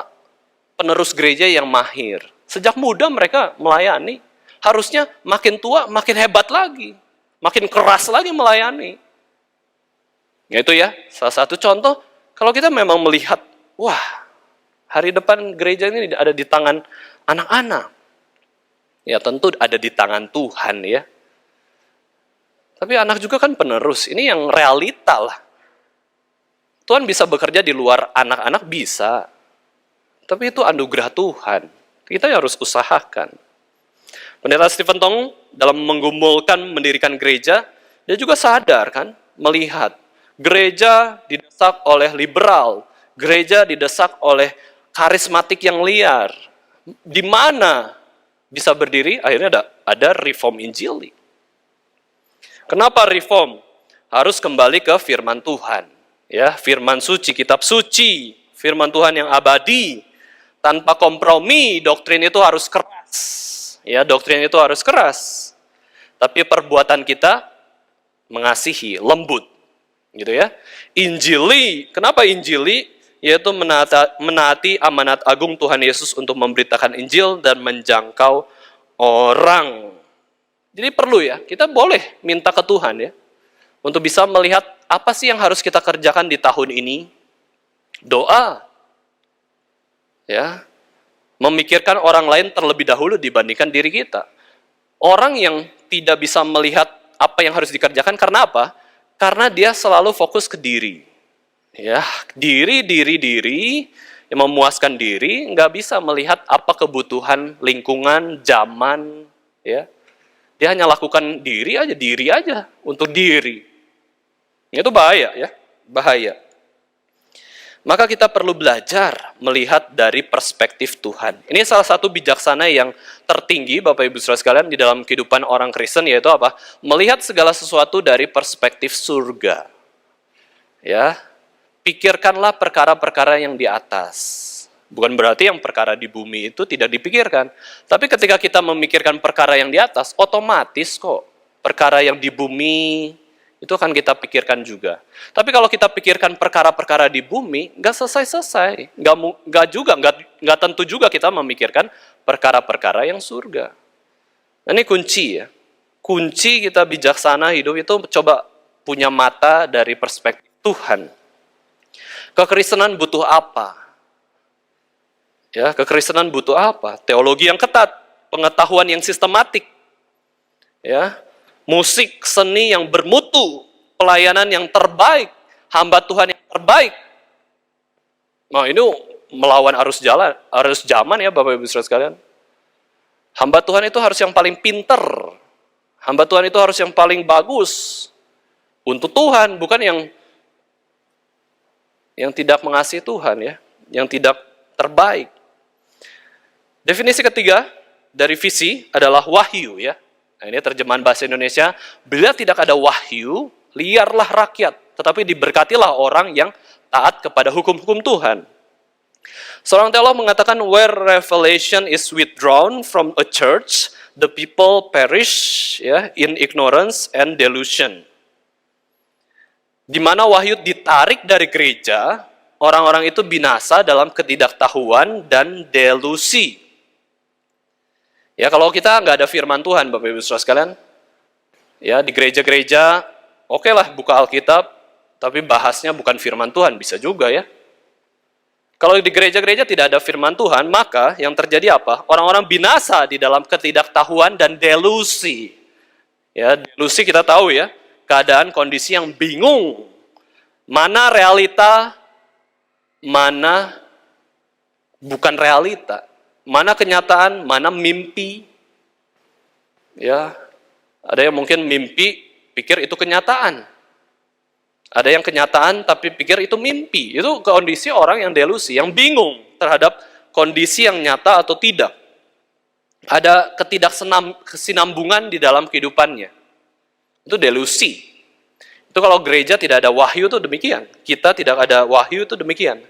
penerus gereja yang mahir. Sejak muda mereka melayani. Harusnya makin tua, makin hebat lagi. Makin keras lagi melayani. Itu ya, salah satu contoh. Kalau kita memang melihat, wah, hari depan gereja ini ada di tangan anak-anak. Ya tentu ada di tangan Tuhan ya. Tapi anak juga kan penerus. Ini yang realita lah. Tuhan bisa bekerja di luar anak-anak, bisa. Tapi itu anugerah Tuhan. Kita harus usahakan. Pendeta Stephen Tong dalam menggumulkan mendirikan gereja, dia juga sadar kan, melihat gereja didesak oleh liberal, gereja didesak oleh karismatik yang liar. Di mana bisa berdiri? Akhirnya ada reform Injili. Kenapa reform? Harus kembali ke firman Tuhan. Ya, firman suci, kitab suci, firman Tuhan yang abadi. Tanpa kompromi, doktrin itu harus keras. Ya, doktrin itu harus keras. Tapi perbuatan kita mengasihi, lembut. Gitu ya. Injili, kenapa Injili? Yaitu menaati amanat agung Tuhan Yesus untuk memberitakan Injil dan menjangkau orang. Jadi perlu ya, kita boleh minta ke Tuhan ya. Untuk bisa melihat apa sih yang harus kita kerjakan di tahun ini. Doa. Ya. Memikirkan orang lain terlebih dahulu dibandingkan diri kita. Orang yang tidak bisa melihat apa yang harus dikerjakan karena apa? Karena dia selalu fokus ke diri. Ya, diri, yang memuaskan diri, nggak bisa melihat apa kebutuhan lingkungan, zaman, ya. Dia hanya lakukan diri aja untuk diri. Itu bahaya ya, bahaya. Maka kita perlu belajar melihat dari perspektif Tuhan. Ini salah satu bijaksana yang tertinggi Bapak Ibu Saudara sekalian di dalam kehidupan orang Kristen, yaitu apa? Melihat segala sesuatu dari perspektif surga. Ya, pikirkanlah perkara-perkara yang di atas. Bukan berarti yang perkara di bumi itu tidak dipikirkan. Tapi ketika kita memikirkan perkara yang di atas, otomatis kok perkara yang di bumi itu akan kita pikirkan juga. Tapi kalau kita pikirkan perkara-perkara di bumi, nggak selesai-selesai. Nggak tentu juga kita memikirkan perkara-perkara yang surga. Ini kunci ya. Kunci kita bijaksana hidup itu coba punya mata dari perspektif Tuhan. Kekristenan butuh apa? Ya, kekristenan butuh apa? Teologi yang ketat, pengetahuan yang sistematik. Ya, musik, seni yang bermutu, pelayanan yang terbaik, hamba Tuhan yang terbaik. Nah, ini melawan arus zaman ya Bapak Ibu Saudara sekalian. Hamba Tuhan itu harus yang paling pinter. Hamba Tuhan itu harus yang paling bagus. Untuk Tuhan, bukan yang tidak mengasihi Tuhan ya, yang tidak terbaik. Definisi ketiga dari visi adalah wahyu ya. Nah, ini terjemahan bahasa Indonesia, bila tidak ada wahyu, liarlah rakyat, tetapi diberkatilah orang yang taat kepada hukum-hukum Tuhan. Seorang teolog mengatakan, where revelation is withdrawn from a church, the people perish ya, in ignorance and delusion. Di mana wahyu ditarik dari gereja, orang-orang itu binasa dalam ketidaktahuan dan delusi. Ya, kalau kita nggak ada firman Tuhan, Bapak Ibu Saudara sekalian, ya di gereja-gereja, oke lah buka Alkitab, tapi bahasnya bukan firman Tuhan, bisa juga ya. Kalau di gereja-gereja tidak ada firman Tuhan, maka yang terjadi apa? Orang-orang binasa di dalam ketidaktahuan dan delusi. Ya, delusi kita tahu ya, keadaan kondisi yang bingung. Mana realita, mana bukan realita. Mana kenyataan, mana mimpi. Ya, ada yang mungkin mimpi, pikir itu kenyataan. Ada yang kenyataan, tapi pikir itu mimpi. Itu kondisi orang yang delusi, yang bingung terhadap kondisi yang nyata atau tidak. Ada ketidakkesinambungan di dalam kehidupannya. Itu delusi. Itu kalau gereja tidak ada wahyu itu demikian. Kita tidak ada wahyu itu demikian.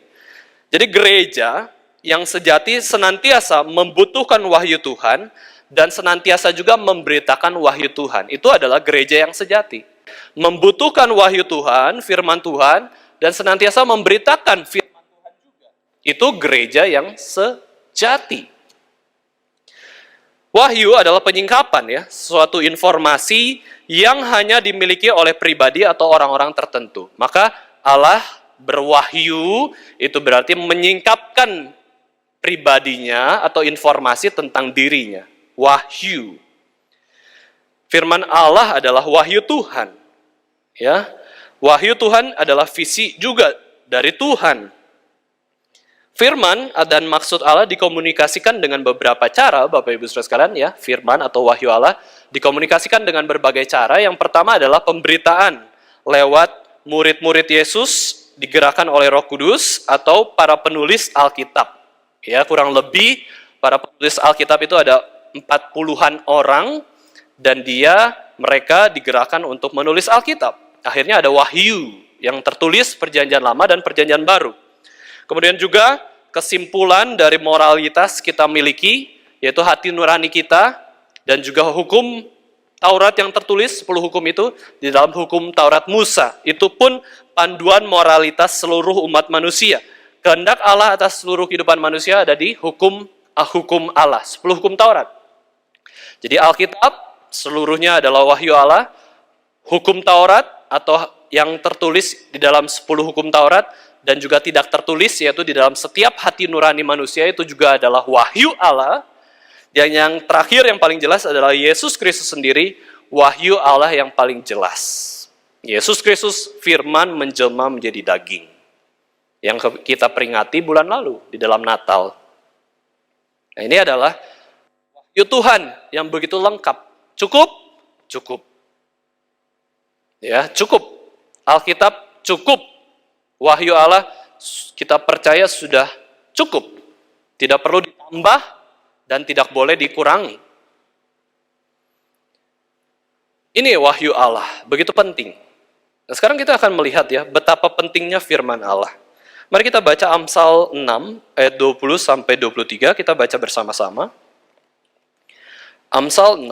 Jadi gereja yang sejati senantiasa membutuhkan wahyu Tuhan dan senantiasa juga memberitakan wahyu Tuhan. Itu adalah gereja yang sejati. Membutuhkan wahyu Tuhan, firman Tuhan, dan senantiasa memberitakan firman Tuhan juga. Itu gereja yang sejati. Wahyu adalah penyingkapan ya, suatu informasi yang hanya dimiliki oleh pribadi atau orang-orang tertentu. Maka Allah berwahyu itu berarti menyingkapkan pribadinya atau informasi tentang dirinya. Wahyu. Firman Allah adalah wahyu Tuhan. Ya. Wahyu Tuhan adalah visi juga dari Tuhan. Firman dan maksud Allah dikomunikasikan dengan beberapa cara, Bapak Ibu Saudara sekalian ya. Firman atau wahyu Allah dikomunikasikan dengan berbagai cara. Yang pertama adalah pemberitaan lewat murid-murid Yesus digerakkan oleh Roh Kudus atau para penulis Alkitab. Ya, kurang lebih para penulis Alkitab itu ada 40-an orang dan mereka digerakkan untuk menulis Alkitab. Akhirnya ada wahyu yang tertulis Perjanjian Lama dan Perjanjian Baru. Kemudian juga kesimpulan dari moralitas kita miliki, yaitu hati nurani kita, dan juga hukum Taurat yang tertulis, 10 hukum itu, di dalam hukum Taurat Musa. Itu pun panduan moralitas seluruh umat manusia. Kehendak Allah atas seluruh kehidupan manusia ada di hukum Allah, 10 hukum Taurat. Jadi Alkitab seluruhnya adalah wahyu Allah, hukum Taurat atau yang tertulis di dalam 10 hukum Taurat, dan juga tidak tertulis, yaitu di dalam setiap hati nurani manusia itu juga adalah wahyu Allah. Dan yang terakhir yang paling jelas adalah Yesus Kristus sendiri, wahyu Allah yang paling jelas. Yesus Kristus firman menjelma menjadi daging. Yang kita peringati bulan lalu di dalam Natal. Nah, ini adalah wahyu Tuhan yang begitu lengkap. Cukup cukup. Ya, cukup. Alkitab cukup. Wahyu Allah kita percaya sudah cukup. Tidak perlu ditambah dan tidak boleh dikurangi. Ini wahyu Allah, begitu penting. Nah, sekarang kita akan melihat ya betapa pentingnya firman Allah. Mari kita baca Amsal 6 ayat 20 sampai 23, kita baca bersama-sama. Amsal 6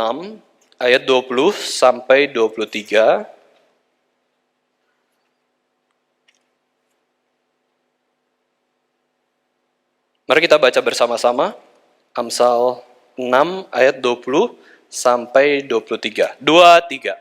ayat 20 sampai 23. Mari kita baca bersama-sama. Amsal 6 ayat 20 sampai 23. 23.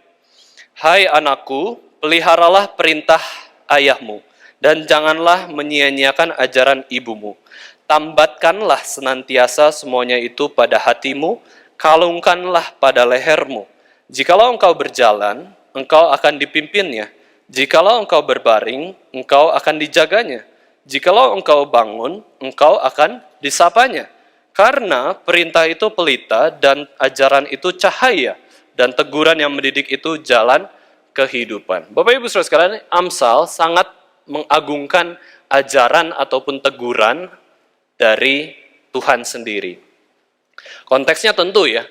Hai anakku, peliharalah perintah ayahmu, dan janganlah menyia-nyiakan ajaran ibumu. Tambatkanlah senantiasa semuanya itu pada hatimu, kalungkanlah pada lehermu. Jikalau engkau berjalan, engkau akan dipimpinnya. Jikalau engkau berbaring, engkau akan dijaganya. Jikalau engkau bangun, engkau akan disapanya. Karena perintah itu pelita dan ajaran itu cahaya, dan teguran yang mendidik itu jalan kehidupan. Bapak Ibu Saudara sekalian, Amsal sangat mengagungkan ajaran ataupun teguran dari Tuhan sendiri. Konteksnya tentu ya,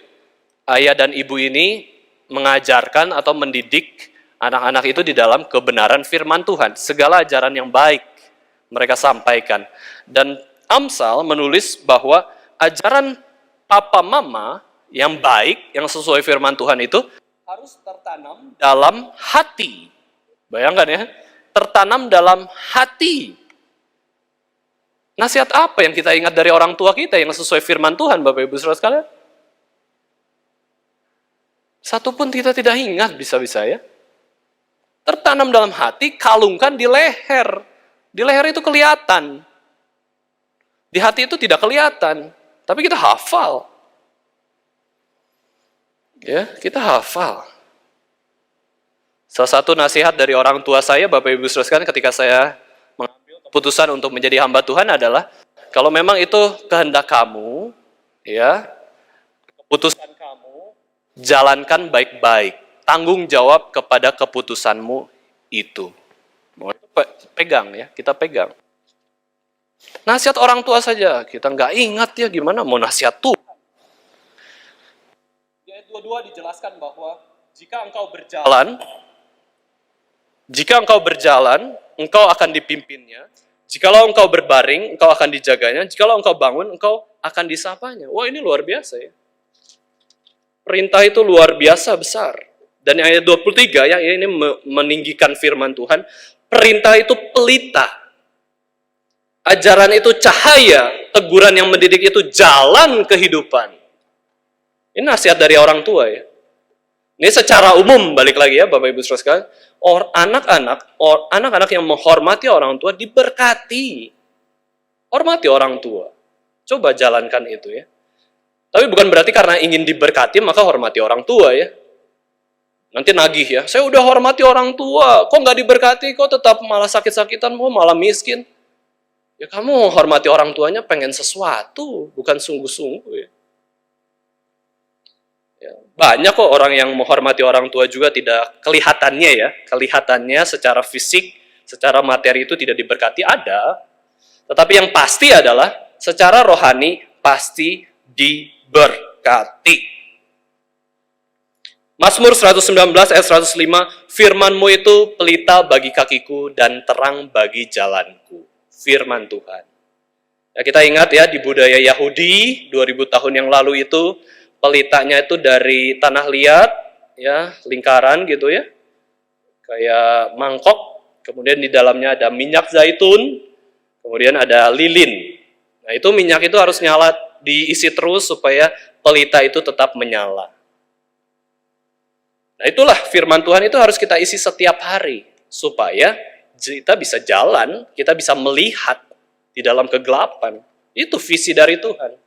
ayah dan ibu ini mengajarkan atau mendidik anak-anak itu di dalam kebenaran firman Tuhan. Segala ajaran yang baik mereka sampaikan. Dan Amsal menulis bahwa ajaran papa mama yang baik, yang sesuai firman Tuhan itu harus tertanam dalam hati. Bayangkan ya, tertanam dalam hati. Nasihat apa yang kita ingat dari orang tua kita yang sesuai firman Tuhan, Bapak Ibu Saudara sekalian? Satu pun kita tidak ingat bisa-bisa ya. Tertanam dalam hati, kalungkan di leher. Di leher itu kelihatan. Di hati itu tidak kelihatan. Tapi kita hafal. Ya, kita hafal. Salah satu nasihat dari orang tua saya, Bapak Ibu Saudara sekalian, ketika saya mengambil keputusan untuk menjadi hamba Tuhan adalah, kalau memang itu kehendak kamu, ya, keputusan kamu, jalankan baik-baik. Tanggung jawab kepada keputusanmu itu. Pegang ya, kita pegang. Nasihat orang tua saja, kita nggak ingat ya gimana mau nasihat Tuhan. Di ayat 22 dijelaskan bahwa jika engkau berjalan, engkau akan dipimpinnya. Jikalau engkau berbaring, engkau akan dijaganya. Jikalau engkau bangun, engkau akan disapanya. Wah, ini luar biasa ya. Perintah itu luar biasa besar. Dan ayat 23 yang ini meninggikan firman Tuhan, perintah itu pelita. Ajaran itu cahaya, teguran yang mendidik itu jalan kehidupan. Ini nasihat dari orang tua ya. Ini secara umum, balik lagi ya Bapak Ibu Saudara sekalian, anak-anak yang menghormati orang tua diberkati. Hormati orang tua. Coba jalankan itu ya. Tapi bukan berarti karena ingin diberkati maka hormati orang tua ya. Nanti nagih ya, saya udah hormati orang tua, kok nggak diberkati, kok tetap malah sakit-sakitan, kok malah miskin. Ya kamu hormati orang tuanya pengen sesuatu, bukan sungguh-sungguh ya. Ya, banyak kok orang yang menghormati orang tua juga tidak kelihatannya ya, kelihatannya secara fisik, secara materi itu tidak diberkati ada, tetapi yang pasti adalah secara rohani pasti diberkati. Mazmur 119 ayat 105, firman-Mu itu pelita bagi kakiku dan terang bagi jalanku. Firman Tuhan. Ya, kita ingat ya di budaya Yahudi 2000 tahun yang lalu itu pelitanya itu dari tanah liat, ya lingkaran gitu ya, kayak mangkok. Kemudian di dalamnya ada minyak zaitun, kemudian ada lilin. Nah itu minyak itu harus nyala, diisi terus supaya pelita itu tetap menyala. Nah itulah firman Tuhan itu harus kita isi setiap hari supaya kita bisa jalan, kita bisa melihat di dalam kegelapan. Itu visi dari Tuhan.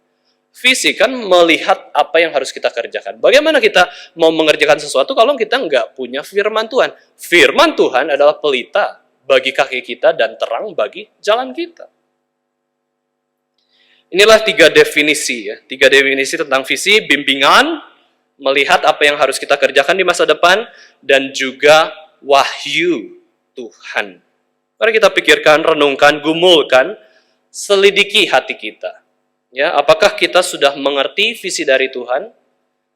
Visi kan melihat apa yang harus kita kerjakan. Bagaimana kita mau mengerjakan sesuatu kalau kita nggak punya firman Tuhan? Firman Tuhan adalah pelita bagi kaki kita dan terang bagi jalan kita. Inilah 3 definisi ya. 3 definisi tentang visi, bimbingan, melihat apa yang harus kita kerjakan di masa depan, dan juga wahyu Tuhan. Mari kita pikirkan, renungkan, gumulkan, selidiki hati kita. Ya, apakah kita sudah mengerti visi dari Tuhan?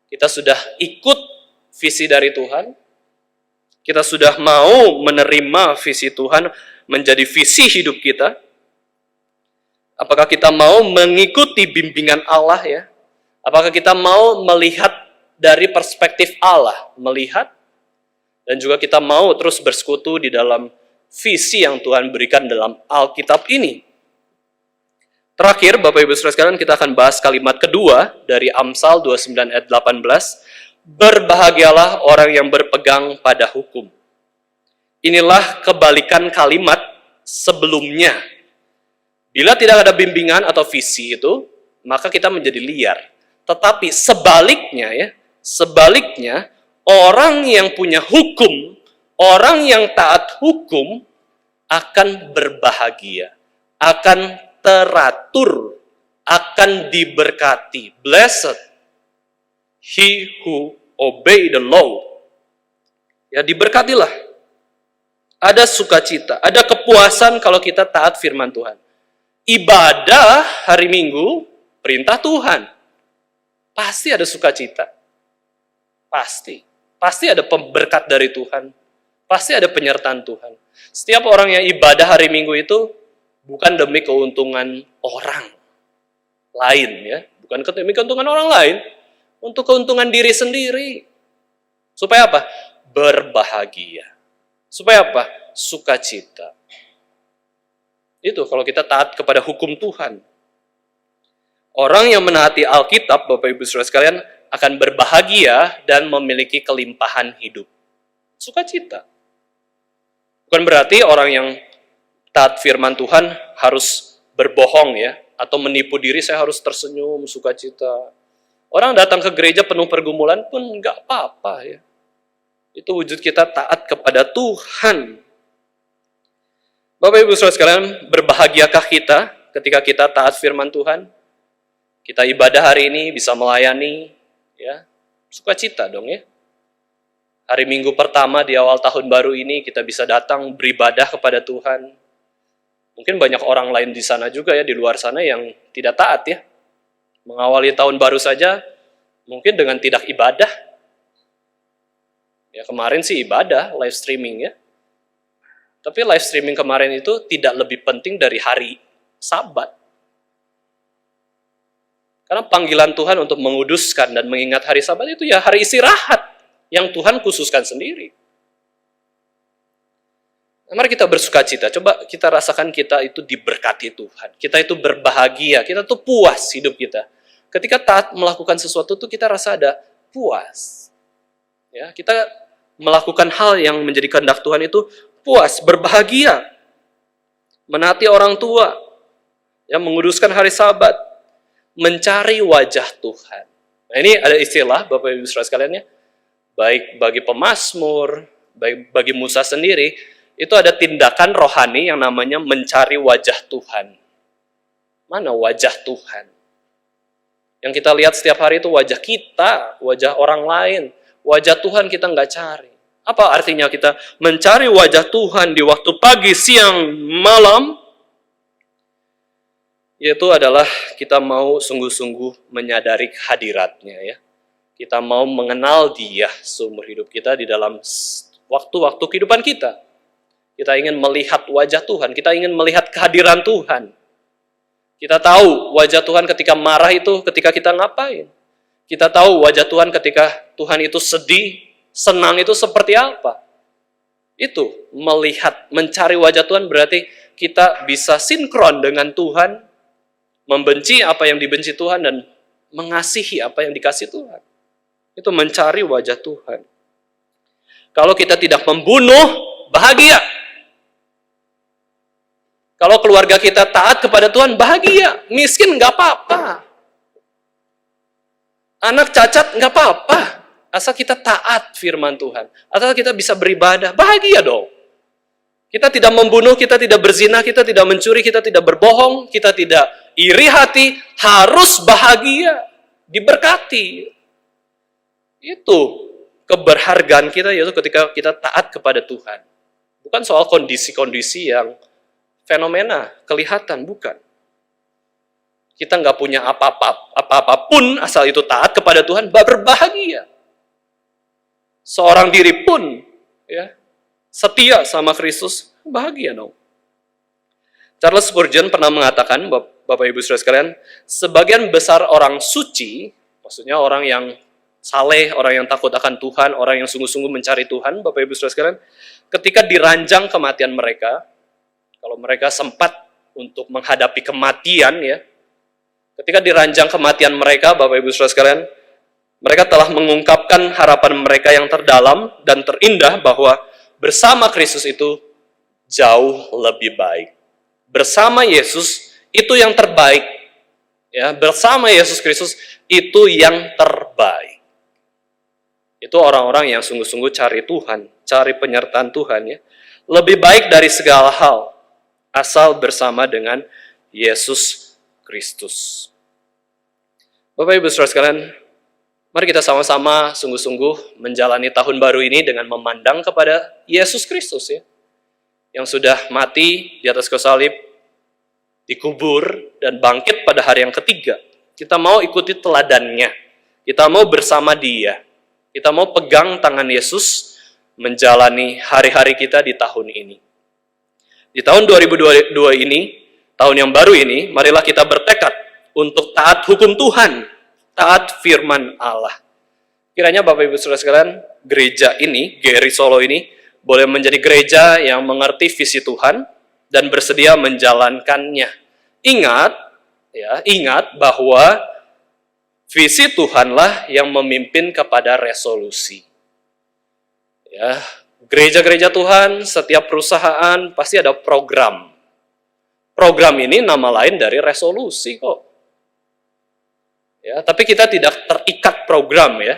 Kita sudah ikut visi dari Tuhan? Kita sudah mau menerima visi Tuhan menjadi visi hidup kita? Apakah kita mau mengikuti bimbingan Allah ya? Apakah kita mau melihat dari perspektif Allah? Melihat dan juga kita mau terus bersekutu di dalam visi yang Tuhan berikan dalam Alkitab ini. Terakhir, Bapak Ibu Saudara sekalian, kita akan bahas kalimat kedua dari Amsal 29 ayat 18. Berbahagialah orang yang berpegang pada hukum. Inilah kebalikan kalimat sebelumnya. Bila tidak ada bimbingan atau visi itu, maka kita menjadi liar. Tetapi sebaliknya, orang yang punya hukum, orang yang taat hukum, akan berbahagia, akan teratur, akan diberkati. Blessed he who obey the law. Ya, diberkatilah. Ada sukacita, ada kepuasan kalau kita taat firman Tuhan. Ibadah hari Minggu, perintah Tuhan. Pasti ada sukacita. Pasti ada pemberkat dari Tuhan. Pasti ada penyertaan Tuhan. Setiap orang yang ibadah hari Minggu itu bukan demi keuntungan orang lain, ya, bukan demi keuntungan orang lain, untuk keuntungan diri sendiri. Supaya apa? Berbahagia. Supaya apa? Sukacita. Itu kalau kita taat kepada hukum Tuhan. Orang yang menaati Alkitab, Bapak Ibu Saudara sekalian, akan berbahagia dan memiliki kelimpahan hidup. Sukacita. Bukan berarti orang yang taat firman Tuhan harus berbohong ya, atau menipu diri, saya harus tersenyum, sukacita. Orang datang ke gereja penuh pergumulan pun nggak apa-apa ya. Itu wujud kita taat kepada Tuhan. Bapak Ibu Saudara sekalian, berbahagiakah kita ketika kita taat firman Tuhan? Kita ibadah hari ini bisa melayani, ya, sukacita dong ya. Hari Minggu pertama di awal tahun baru ini kita bisa datang beribadah kepada Tuhan. Mungkin banyak orang lain di sana juga ya, di luar sana yang tidak taat ya. Mengawali tahun baru saja mungkin dengan tidak ibadah. Ya, kemarin sih ibadah, live streaming ya. Tapi live streaming kemarin itu tidak lebih penting dari hari Sabat. Karena panggilan Tuhan untuk menguduskan dan mengingat hari Sabat itu ya hari istirahat yang Tuhan khususkan sendiri. Mari kita bersukacita, coba kita rasakan kita itu diberkati Tuhan. Kita itu berbahagia, kita tuh puas hidup kita. Ketika taat melakukan sesuatu tuh kita rasa ada puas. Ya, kita melakukan hal yang menjadi kehendak Tuhan itu puas, berbahagia. Menaati orang tua, ya, menguduskan hari Sabat, mencari wajah Tuhan. Nah, ini ada istilah Bapak Ibu Saudara sekalian ya. Baik bagi pemazmur, baik bagi Musa sendiri, itu ada tindakan rohani yang namanya mencari wajah Tuhan. Mana wajah Tuhan? Yang kita lihat setiap hari itu wajah kita, wajah orang lain. Wajah Tuhan kita nggak cari. Apa artinya kita mencari wajah Tuhan di waktu pagi, siang, malam? Yaitu adalah kita mau sungguh-sungguh menyadari hadiratnya ya. Kita mau mengenal Dia seumur hidup kita di dalam waktu-waktu kehidupan kita. Kita ingin melihat wajah Tuhan, kita ingin melihat kehadiran Tuhan. Kita tahu wajah Tuhan ketika marah itu, ketika kita ngapain. Kita tahu wajah Tuhan ketika Tuhan itu sedih, senang itu seperti apa. Itu melihat, mencari wajah Tuhan berarti kita bisa sinkron dengan Tuhan, membenci apa yang dibenci Tuhan dan mengasihi apa yang dikasihi Tuhan. Itu mencari wajah Tuhan. Kalau kita tidak membunuh, bahagia. Kalau keluarga kita taat kepada Tuhan, bahagia. Miskin nggak apa-apa. Anak cacat nggak apa-apa. Asal kita taat firman Tuhan. Asal kita bisa beribadah, bahagia dong. Kita tidak membunuh, kita tidak berzina, kita tidak mencuri, kita tidak berbohong, kita tidak iri hati, harus bahagia, diberkati. Itu keberhargaan kita, yaitu ketika kita taat kepada Tuhan. Bukan soal kondisi-kondisi yang fenomena, kelihatan, bukan. Kita nggak punya apa-apapun, asal itu taat kepada Tuhan, berbahagia. Seorang diri pun ya setia sama Kristus, bahagia dong. Charles Spurgeon pernah mengatakan, Bapak Ibu Saudara sekalian, sebagian besar orang suci, maksudnya orang yang saleh, orang yang takut akan Tuhan, orang yang sungguh-sungguh mencari Tuhan, Bapak Ibu Saudara sekalian, ketika diranjang kematian mereka, kalau mereka sempat untuk menghadapi kematian ya, ketika diranjang kematian mereka, Bapak Ibu Saudara sekalian, mereka telah mengungkapkan harapan mereka yang terdalam dan terindah bahwa bersama Kristus itu jauh lebih baik. Bersama Yesus itu yang terbaik. Ya, bersama Yesus Kristus itu yang terbaik. Itu orang-orang yang sungguh-sungguh cari Tuhan, cari penyertaan Tuhan ya. Lebih baik dari segala hal asal bersama dengan Yesus Kristus. Bapak Ibu Saudara sekalian, mari kita sama-sama sungguh-sungguh menjalani tahun baru ini dengan memandang kepada Yesus Kristus ya. Yang sudah mati di atas kayu salib, dikubur dan bangkit pada hari yang ketiga. Kita mau ikuti teladannya. Kita mau bersama Dia. Kita mau pegang tangan Yesus menjalani hari-hari kita di tahun ini. Di tahun 2022 ini, tahun yang baru ini, marilah kita bertekad untuk taat hukum Tuhan, taat firman Allah. Kiranya Bapak Ibu Saudara sekalian, gereja ini, GRI Solo ini, boleh menjadi gereja yang mengerti visi Tuhan dan bersedia menjalankannya. Ingat bahwa visi Tuhanlah yang memimpin kepada resolusi. Ya, gereja-gereja Tuhan, setiap perusahaan pasti ada program. Program ini nama lain dari resolusi kok. Ya, tapi kita tidak terikat program ya.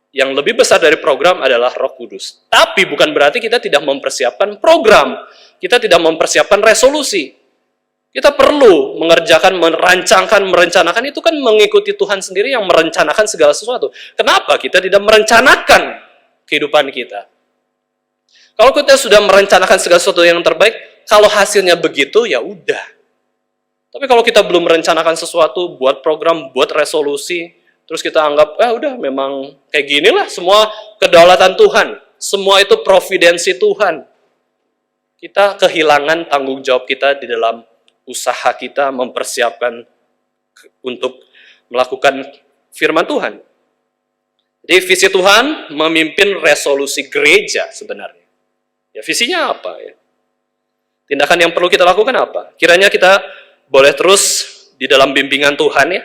Yang lebih besar dari program adalah Roh Kudus. Tapi bukan berarti kita tidak mempersiapkan program. Kita tidak mempersiapkan resolusi. Kita perlu mengerjakan, merancangkan, merencanakan. Itu kan mengikuti Tuhan sendiri yang merencanakan segala sesuatu. Kenapa kita tidak merencanakan kehidupan kita? Kalau kita sudah merencanakan segala sesuatu yang terbaik, kalau hasilnya begitu, ya udah. Tapi kalau kita belum merencanakan sesuatu, buat program, buat resolusi, terus kita anggap, udah memang kayak ginilah, semua kedaulatan Tuhan. Semua itu providensi Tuhan. Kita kehilangan tanggung jawab kita di dalam usaha kita mempersiapkan untuk melakukan firman Tuhan. Jadi visi Tuhan memimpin resolusi gereja sebenarnya. Ya visinya apa ya? Tindakan yang perlu kita lakukan apa? Kiranya kita boleh terus di dalam bimbingan Tuhan ya.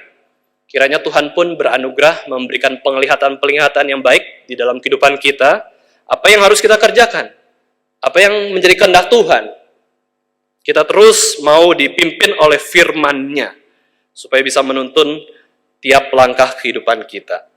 Kiranya Tuhan pun beranugerah memberikan penglihatan-penglihatan yang baik di dalam kehidupan kita. Apa yang harus kita kerjakan? Apa yang menjadi kehendak Tuhan? Kita terus mau dipimpin oleh firman-Nya supaya bisa menuntun tiap langkah kehidupan kita.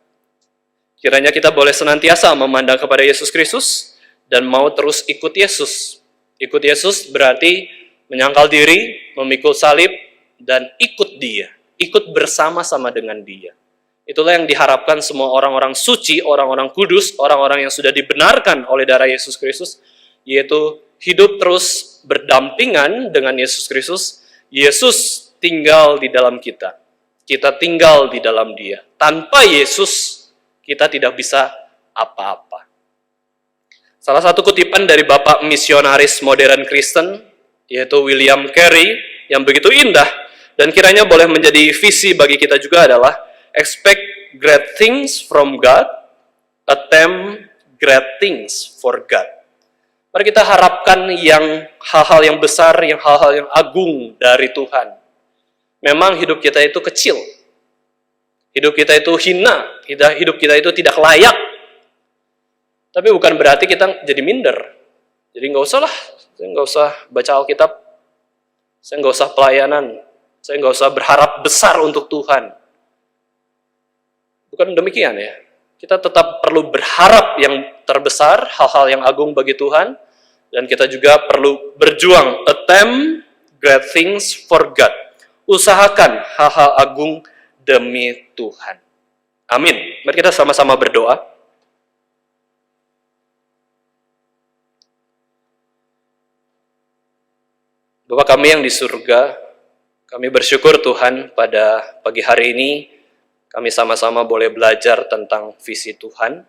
Kiranya kita boleh senantiasa memandang kepada Yesus Kristus dan mau terus ikut Yesus. Ikut Yesus berarti menyangkal diri, memikul salib, dan ikut Dia. Ikut bersama-sama dengan Dia. Itulah yang diharapkan semua orang-orang suci, orang-orang kudus, orang-orang yang sudah dibenarkan oleh darah Yesus Kristus, yaitu hidup terus berdampingan dengan Yesus Kristus. Yesus tinggal di dalam kita. Kita tinggal di dalam Dia. Tanpa Yesus, kita tidak bisa apa-apa. Salah satu kutipan dari Bapak misionaris modern Kristen, yaitu William Carey, yang begitu indah, dan kiranya boleh menjadi visi bagi kita juga adalah expect great things from God, attempt great things for God. Mari kita harapkan hal-hal yang besar, hal-hal yang agung dari Tuhan. Memang hidup kita itu kecil. Hidup kita itu hina. Hidup kita itu tidak layak. Tapi bukan berarti kita jadi minder. Jadi nggak usah lah. Saya nggak usah baca Alkitab. Saya nggak usah pelayanan. Saya nggak usah berharap besar untuk Tuhan. Bukan demikian ya. Kita tetap perlu berharap yang terbesar, hal-hal yang agung bagi Tuhan. Dan kita juga perlu berjuang, attempt great things for God. Usahakan hal-hal agung demi Tuhan. Amin. Mari kita sama-sama berdoa. Bapa kami yang di surga, kami bersyukur Tuhan pada pagi hari ini kami sama-sama boleh belajar tentang visi Tuhan.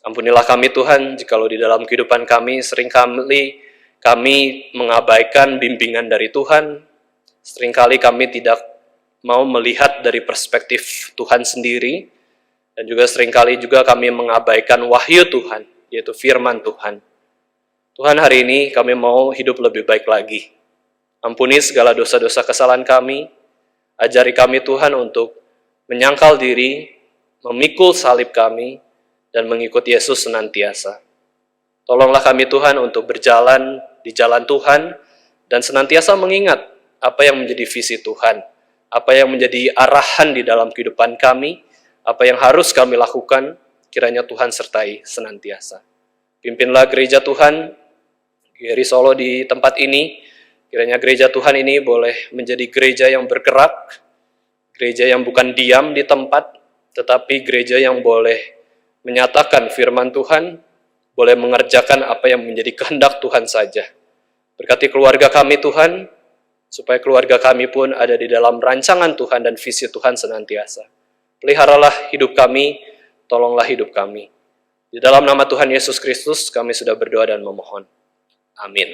Ampunilah kami Tuhan, jikalau di dalam kehidupan kami seringkali kami mengabaikan bimbingan dari Tuhan. Seringkali kami tidak mau melihat dari perspektif Tuhan sendiri. Dan juga seringkali juga kami mengabaikan wahyu Tuhan, yaitu firman Tuhan. Tuhan, hari ini kami mau hidup lebih baik lagi. Ampuni segala dosa-dosa kesalahan kami. Ajari kami Tuhan untuk menyangkal diri, memikul salib kami, dan mengikuti Yesus senantiasa. Tolonglah kami Tuhan untuk berjalan di jalan Tuhan, dan senantiasa mengingat apa yang menjadi visi Tuhan, apa yang menjadi arahan di dalam kehidupan kami, apa yang harus kami lakukan, kiranya Tuhan sertai senantiasa. Pimpinlah gereja Tuhan, GRI Solo di tempat ini, kiranya gereja Tuhan ini boleh menjadi gereja yang bergerak, gereja yang bukan diam di tempat, tetapi gereja yang boleh menyatakan firman Tuhan, boleh mengerjakan apa yang menjadi kehendak Tuhan saja. Berkati keluarga kami Tuhan, supaya keluarga kami pun ada di dalam rancangan Tuhan dan visi Tuhan senantiasa. Peliharalah hidup kami, tolonglah hidup kami. Di dalam nama Tuhan Yesus Kristus kami sudah berdoa dan memohon. Amin.